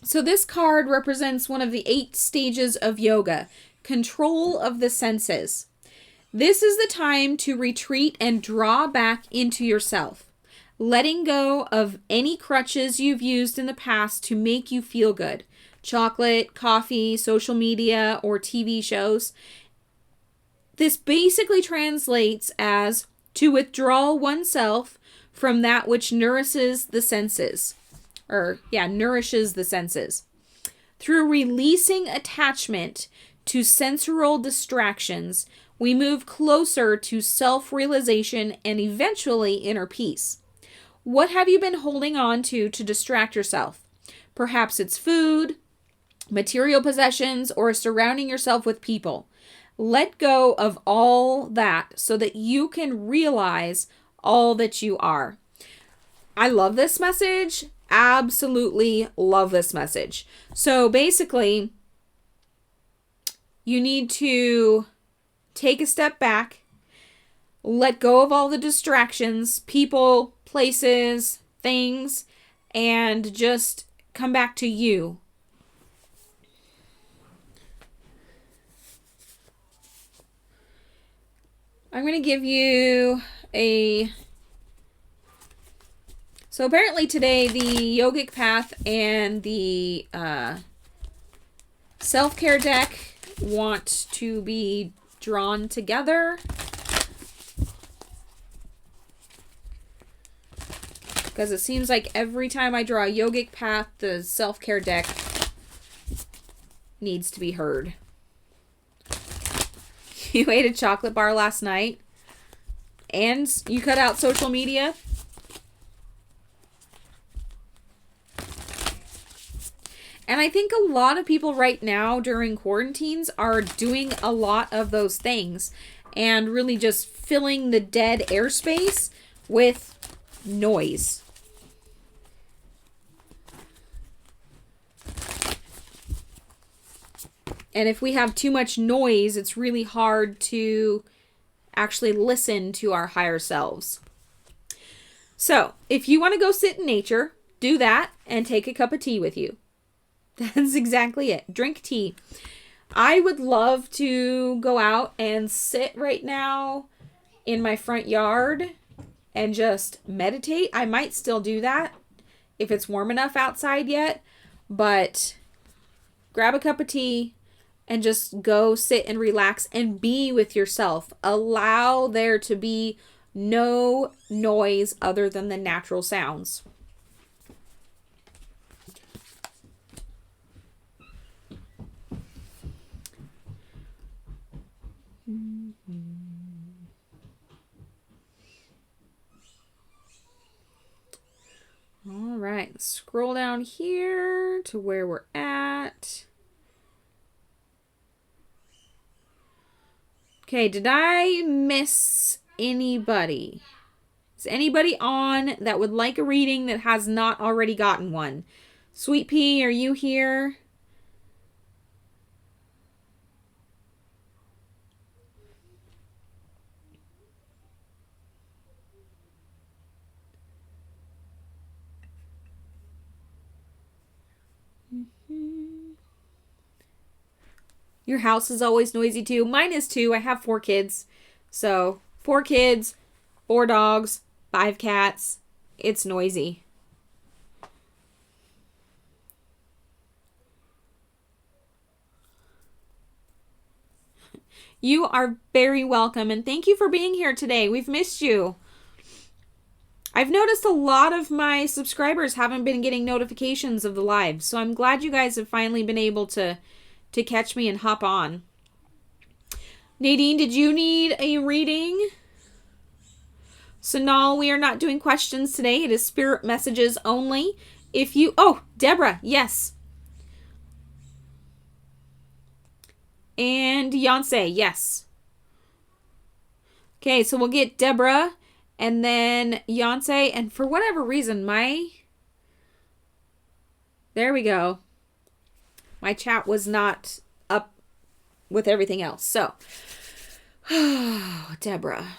So this card represents one of the 8 stages of yoga, control of the senses. This is the time to retreat and draw back into yourself, letting go of any crutches you've used in the past to make you feel good. Chocolate, coffee, social media, or TV shows. This basically translates as to withdraw oneself from that which nourishes the senses. Nourishes the senses. Through releasing attachment to sensorial distractions, we move closer to self-realization and eventually inner peace. What have you been holding on to distract yourself? Perhaps it's food, material possessions, or surrounding yourself with people. Let go of all that so that you can realize all that you are. I love this message. Absolutely love this message. So basically, you need to take a step back, let go of all the distractions, people, places, things, and just come back to you. I'm going to give you a... So apparently today the yogic path and the self-care deck want to be drawn together. Because it seems like every time I draw a yogic path, the self-care deck needs to be heard. You ate a chocolate bar last night and you cut out social media. And I think a lot of people right now during quarantines are doing a lot of those things and really just filling the dead airspace with noise. And if we have too much noise, it's really hard to actually listen to our higher selves. So, if you want to go sit in nature, do that and take a cup of tea with you. That's exactly it. Drink tea. I would love to go out and sit right now in my front yard and just meditate. I might still do that if it's warm enough outside yet, but grab a cup of tea and just go sit and relax and be with yourself. Allow there to be no noise other than the natural sounds. All right, scroll down here to where we're at. Okay, did I miss anybody? Is anybody on that would like a reading that has not already gotten one? Sweet Pea, are you here? Your house is always noisy too. Mine is too. I have 4 kids. So 4 kids, 4 dogs, 5 cats. It's noisy. You are very welcome, and thank you for being here today. We've missed you. I've noticed a lot of my subscribers haven't been getting notifications of the live, so I'm glad you guys have finally been able to catch me and hop on. Nadine, did you need a reading? Sonal, we are not doing questions today. It is spirit messages only. If you... Oh, Deborah, yes. And Yonsei, yes. Okay, so we'll get Deborah and then Yonsei. And for whatever reason, there we go. My chat was not up with everything else. So, Deborah.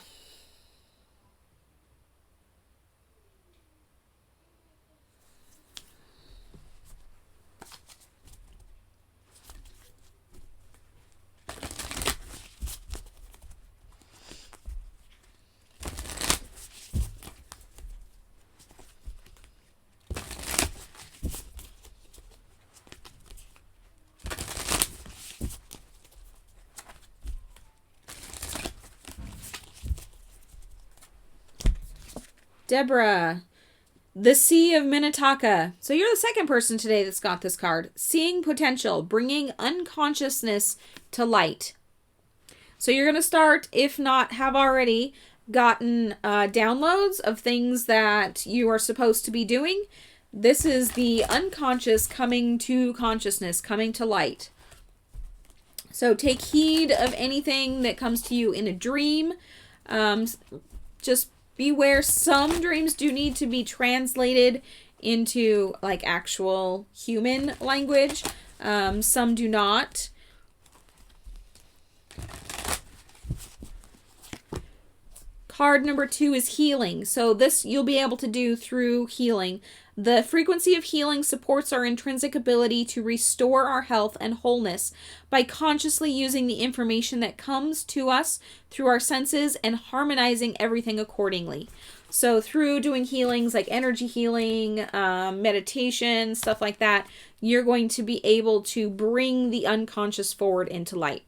Deborah, the Sea of Minataka. So you're the second person today that's got this card. Seeing potential, bringing unconsciousness to light. So you're going to start, if not have already gotten downloads of things that you are supposed to be doing. This is the unconscious coming to consciousness, coming to light. So take heed of anything that comes to you in a dream. Just beware, some dreams do need to be translated into like actual human language. Some do not. Card number 2 is healing. So this you'll be able to do through healing. The frequency of healing supports our intrinsic ability to restore our health and wholeness by consciously using the information that comes to us through our senses and harmonizing everything accordingly. So through doing healings like energy healing, meditation, stuff like that, you're going to be able to bring the unconscious forward into light.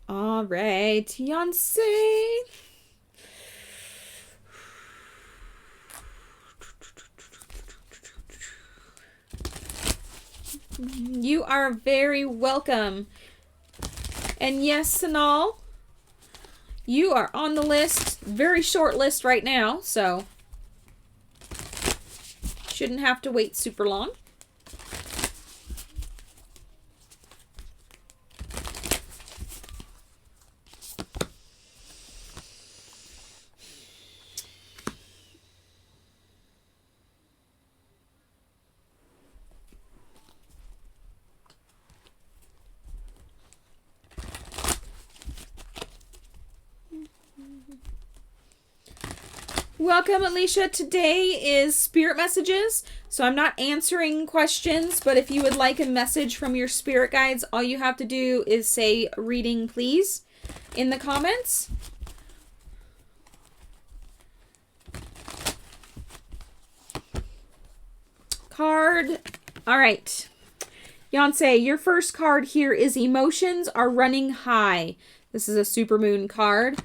All right, Yonsei. You are very welcome. And yes, Sanal, you are on the list. Very short list right now, so Shouldn't have to wait super long. Welcome, Alicia. Today is Spirit Messages, so I'm not answering questions, but if you would like a message from your spirit guides, all you have to do is say reading please in the comments. Card. All right. Yonsei, your first card here is emotions are running high. This is a supermoon card.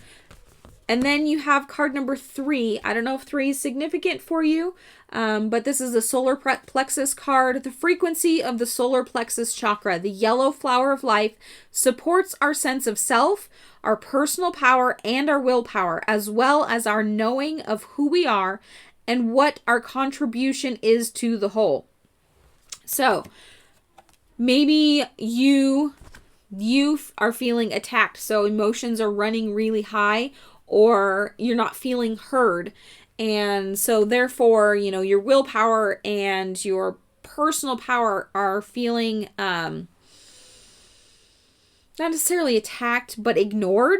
And then you have card number 3. I don't know if 3 is significant for you, but this is the solar plexus card. The frequency of the solar plexus chakra, the yellow flower of life, supports our sense of self, our personal power, and our willpower, as well as our knowing of who we are and what our contribution is to the whole. So maybe you are feeling attacked, so emotions are running really high, or you're not feeling heard. And so therefore, your willpower and your personal power are feeling not necessarily attacked, but ignored.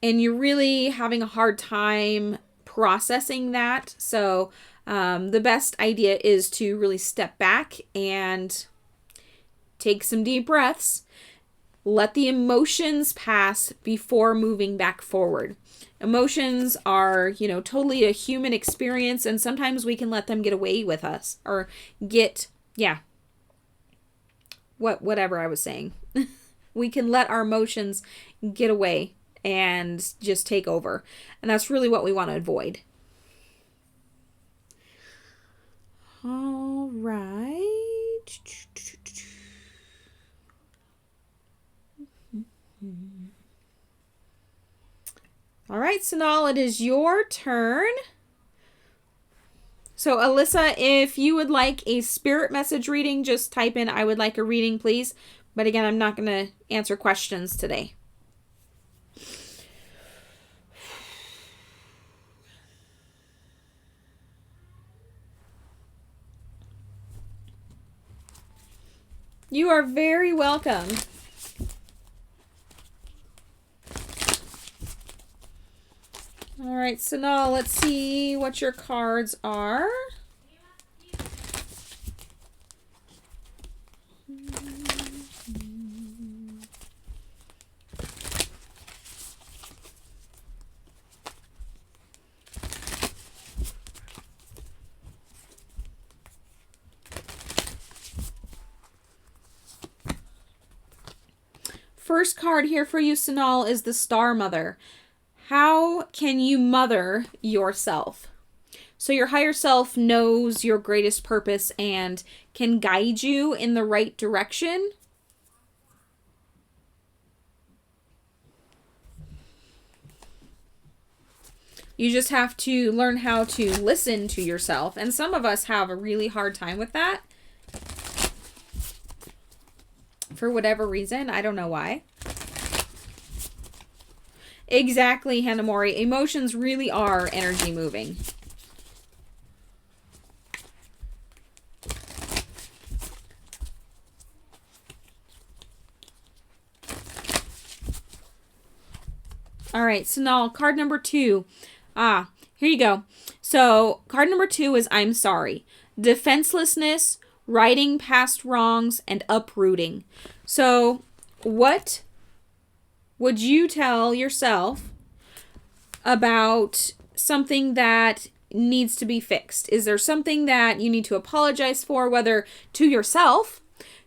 And you're really having a hard time processing that. So the best idea is to really step back and take some deep breaths. Let the emotions pass before moving back forward. Emotions are, totally a human experience, and sometimes we can let them get away with us, or whatever I was saying. We can let our emotions get away and just take over. And that's really what we want to avoid. All right. All right, Sanal, it is your turn. So, Alyssa, if you would like a spirit message reading, just type in, I would like a reading, please. But again, I'm not going to answer questions today. You are very welcome. All right, so now let's see what your cards are. First card here for you, Sanal, is the Star Mother. How can you mother yourself? So your higher self knows your greatest purpose and can guide you in the right direction. You just have to learn how to listen to yourself. And some of us have a really hard time with that. For whatever reason. I don't know why. Exactly, Hanamori. Emotions really are energy moving. All right, so now card number 2. Here you go. So card number 2 is I'm sorry. Defenselessness, righting past wrongs, and uprooting. So what would you tell yourself about something that needs to be fixed? Is there something that you need to apologize for, whether to yourself,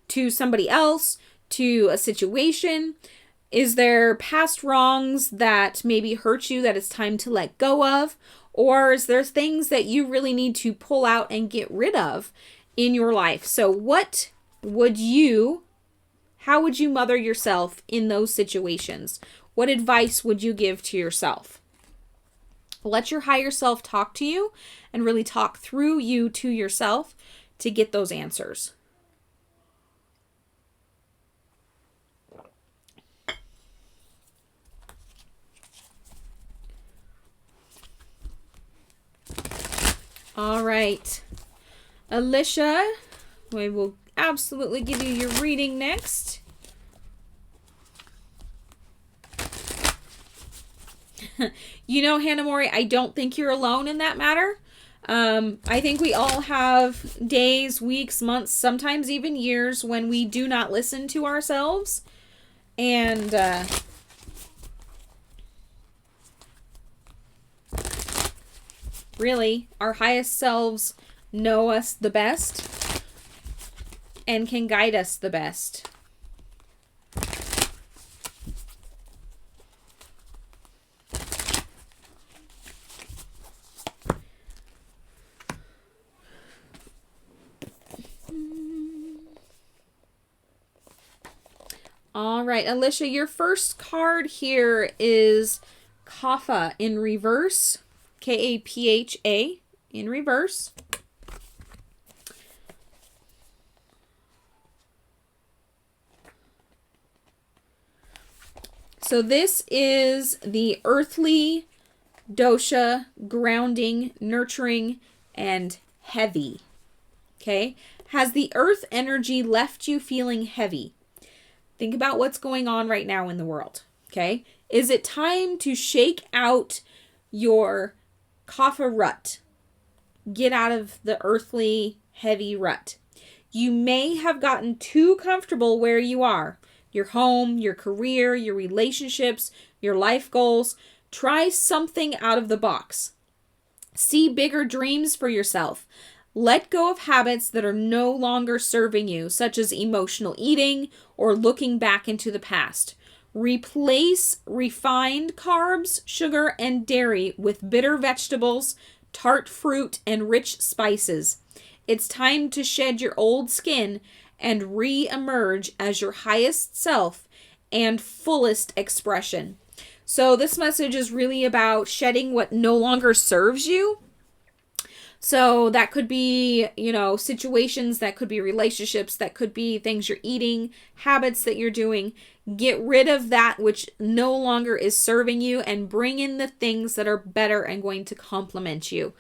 to somebody else, to a situation? Is there past wrongs that maybe hurt you that it's time to let go of? Or is there things that you really need to pull out and get rid of in your life? So how would you mother yourself in those situations? What advice would you give to yourself? Let your higher self talk to you and really talk through you to yourself to get those answers. All right. Alicia, we will absolutely give you your reading next. You know, Hannah Mori, I don't think you're alone in that matter. I think we all have days, weeks, months, sometimes even years when we do not listen to ourselves. And really, our highest selves know us the best and can guide us the best. All right, Alicia, your first card here is Kapha in reverse. Kapha in reverse. So this is the earthly dosha, grounding, nurturing, and heavy. Okay? Has the earth energy left you feeling heavy? Think about what's going on right now in the world. Okay? Is it time to shake out your kapha rut? Get out of the earthly, heavy rut. You may have gotten too comfortable where you are. Your home, your career, your relationships, your life goals. Try something out of the box. See bigger dreams for yourself. Let go of habits that are no longer serving you, such as emotional eating or looking back into the past. Replace refined carbs, sugar, and dairy with bitter vegetables, tart fruit, and rich spices. It's time to shed your old skin and re-emerge as your highest self and fullest expression. So this message is really about shedding what no longer serves you. So that could be, situations, that could be relationships, that could be things you're eating, habits that you're doing. Get rid of that which no longer is serving you and bring in the things that are better and going to complement you.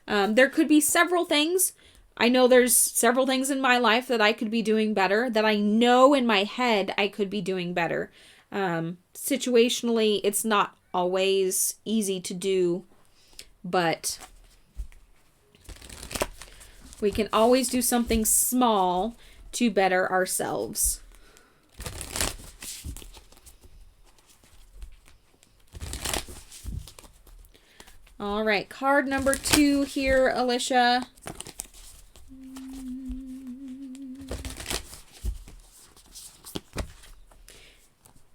There could be several things. I know there's several things in my life that I could be doing better, that I know in my head I could be doing better. Situationally, it's not always easy to do, but we can always do something small to better ourselves. All right, card number 2 here, Alicia.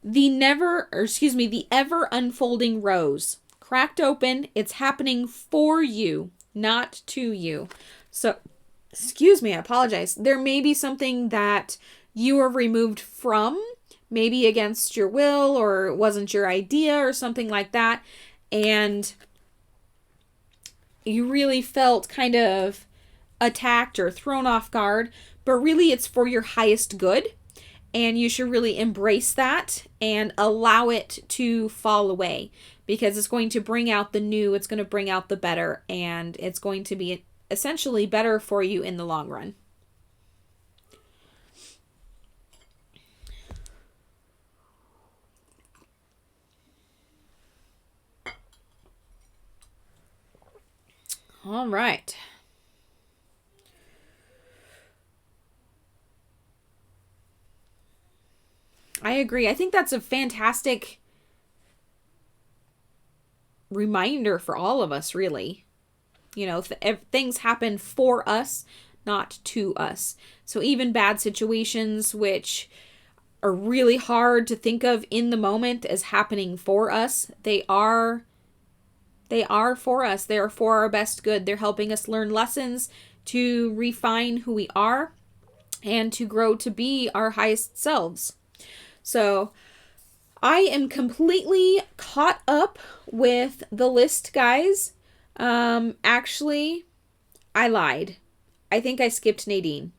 The ever unfolding rose. Cracked open, it's happening for you, not to you. So, I apologize. There may be something that you were removed from, maybe against your will, or it wasn't your idea or something like that. And you really felt kind of attacked or thrown off guard, but really it's for your highest good. And you should really embrace that and allow it to fall away, because it's going to bring out the new, it's going to bring out the better, and it's going to be essentially better for you in the long run. All right. I agree. I think that's a fantastic reminder for all of us, really. Things happen for us, not to us. So even bad situations, which are really hard to think of in the moment as happening for us, they are for us. They are for our best good. They're helping us learn lessons to refine who we are and to grow to be our highest selves. So I am completely caught up with the list, guys. Actually, I lied. I think I skipped Nadine.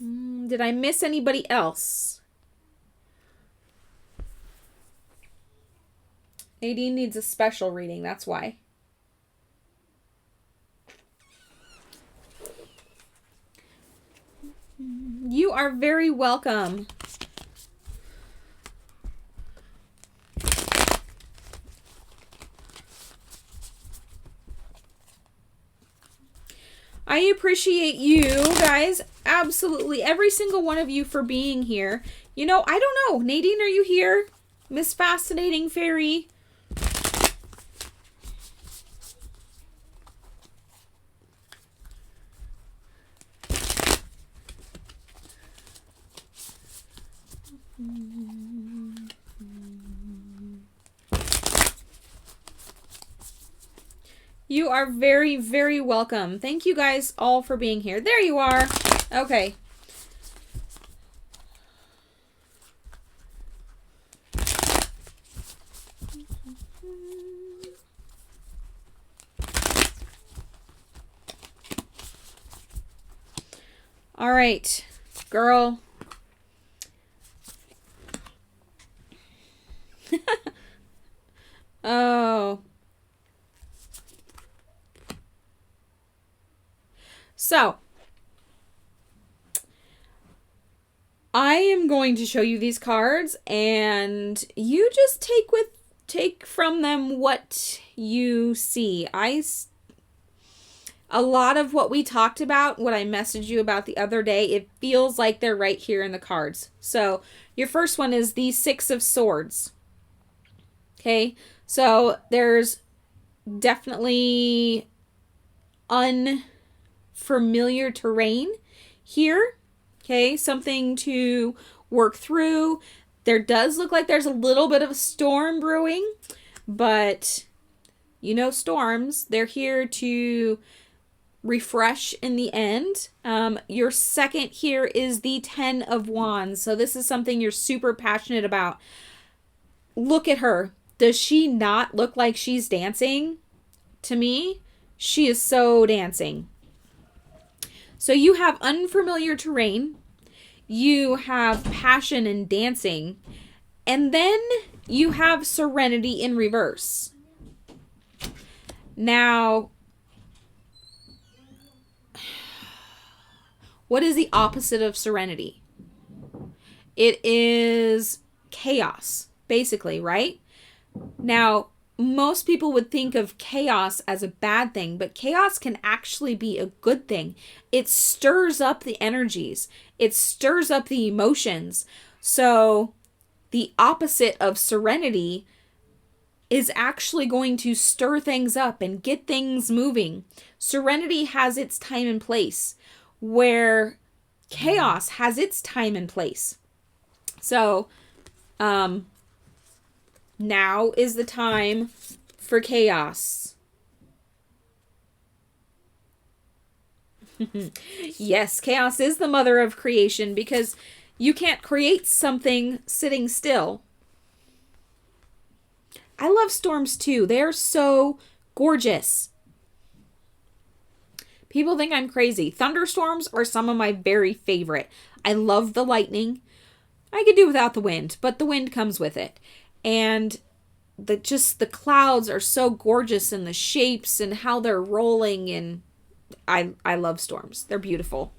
Did I miss anybody else? Nadine needs a special reading, that's why. You are very welcome. I appreciate you guys, absolutely, every single one of you for being here. You know, I don't know. Nadine, are you here? Miss Fascinating Fairy? You are very, very welcome. Thank you guys all for being here. There you are. Okay. All right, girl. Oh. So, I am going to show you these cards, and you just take from them what you see. A lot of what we talked about, what I messaged you about the other day, it feels like they're right here in the cards. So, your first one is the Six of Swords. Okay, so there's definitely unfamiliar terrain here. Okay, something to work through. There does look like there's a little bit of a storm brewing, but you know storms, they're here to refresh in the end. Your second here is the Ten of Wands. So this is something you're super passionate about. Look at her. Does she not look like she's dancing? To me, she is so dancing. So you have unfamiliar terrain. You have passion and dancing. And then you have serenity in reverse. Now, what is the opposite of serenity? It is chaos, basically, right? Now, most people would think of chaos as a bad thing, but chaos can actually be a good thing. It stirs up the energies. It stirs up the emotions. So the opposite of serenity is actually going to stir things up and get things moving. Serenity has its time and place, where chaos has its time and place. So, now is the time for chaos. Yes, chaos is the mother of creation, because you can't create something sitting still. I love storms too. They're so gorgeous. People think I'm crazy. Thunderstorms are some of my very favorite. I love the lightning. I could do without the wind, but the wind comes with it. And the clouds are so gorgeous, and the shapes and how they're rolling, and I love storms. They're beautiful.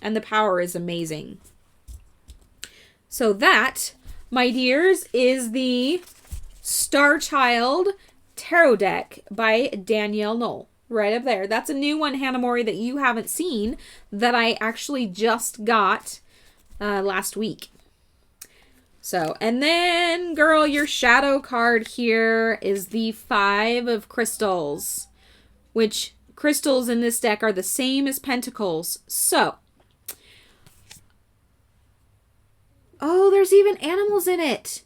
And the power is amazing. So that, my dears, is the Star Child Tarot deck by Danielle Knoll. Right up there. That's a new one, Hannah Mori, that you haven't seen, that I actually just got last week. So, and then, girl, your shadow card here is the Five of Crystals, which crystals in this deck are the same as pentacles. So, oh, there's even animals in it.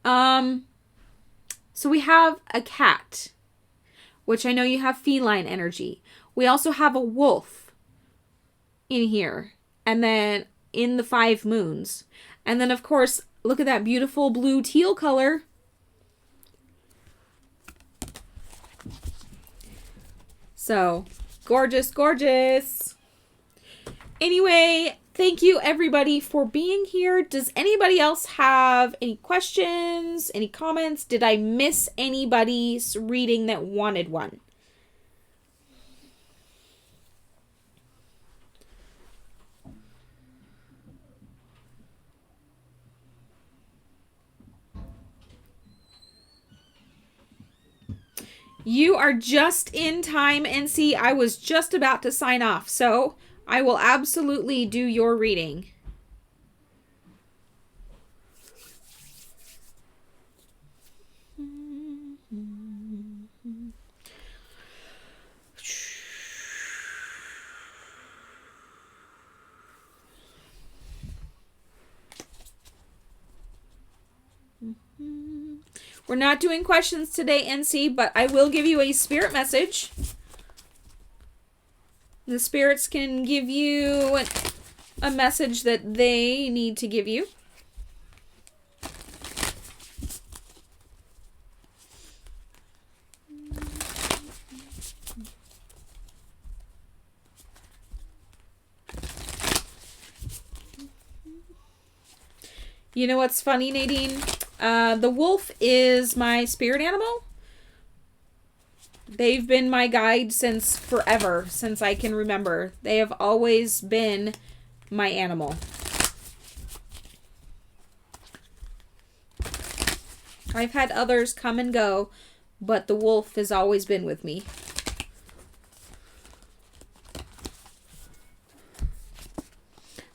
So we have a cat, which I know you have feline energy. We also have a wolf in here. And then in the 5 moons. And then, of course, look at that beautiful blue teal color. So, gorgeous, gorgeous. Anyway, thank you everybody for being here. Does anybody else have any questions, any comments? Did I miss anybody's reading that wanted one? You are just in time, NC. I was just about to sign off, so I will absolutely do your reading. We're not doing questions today, NC, but I will give you a spirit message. The spirits can give you a message that they need to give you. You know what's funny, Nadine? The wolf is my spirit animal. They've been my guide since forever, since I can remember. They have always been my animal. I've had others come and go, but the wolf has always been with me.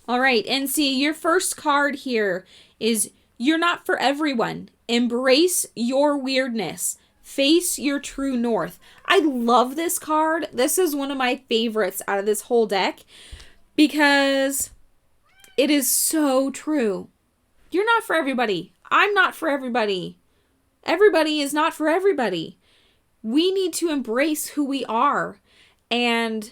All right, NC, your first card here is you're not for everyone. Embrace your weirdness. Face your true north. I love this card. This is one of my favorites out of this whole deck because it is so true. You're not for everybody. I'm not for everybody. Everybody is not for everybody. We need to embrace who we are and,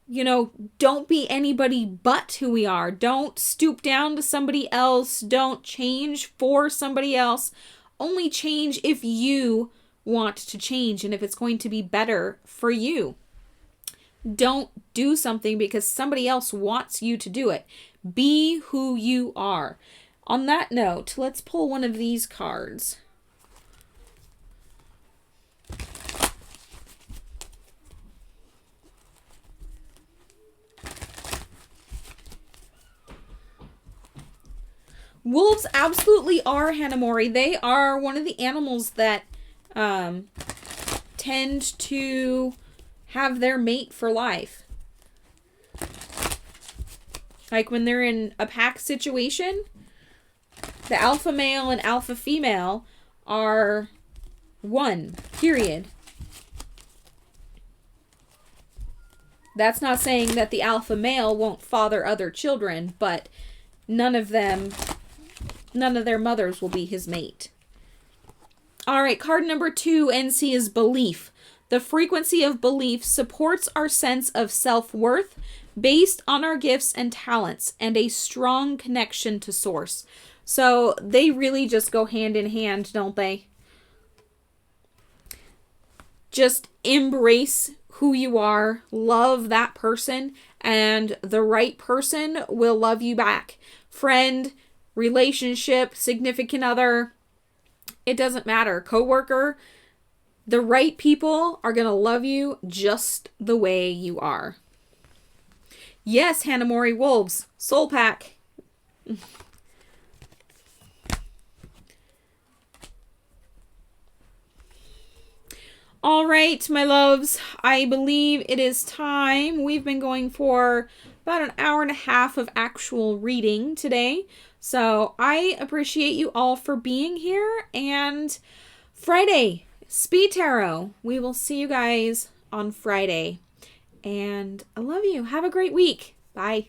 you know, don't be anybody but who we are. Don't stoop down to somebody else. Don't change for somebody else. Only change if you want to change and if it's going to be better for you. Don't do something because somebody else wants you to do it. Be who you are. On that note, let's pull one of these cards. Wolves absolutely are, Hanamori. They are one of the animals that tend to have their mate for life. Like when they're in a pack situation, the alpha male and alpha female are one, period. That's not saying that the alpha male won't father other children, but none of their mothers will be his mate. All right, card number 2, NC, is belief. The frequency of belief supports our sense of self-worth based on our gifts and talents and a strong connection to source. So they really just go hand in hand, don't they? Just embrace who you are, love that person, and the right person will love you back. Friend, relationship, significant other, it doesn't matter. Coworker, the right people are going to love you just the way you are. Yes, Hanamori Wolves, Soul Pack. All right, my loves, I believe it is time. We've been going for about an hour and a half of actual reading today. So I appreciate you all for being here. And Friday, Speed Tarot. We will see you guys on Friday. And I love you. Have a great week. Bye.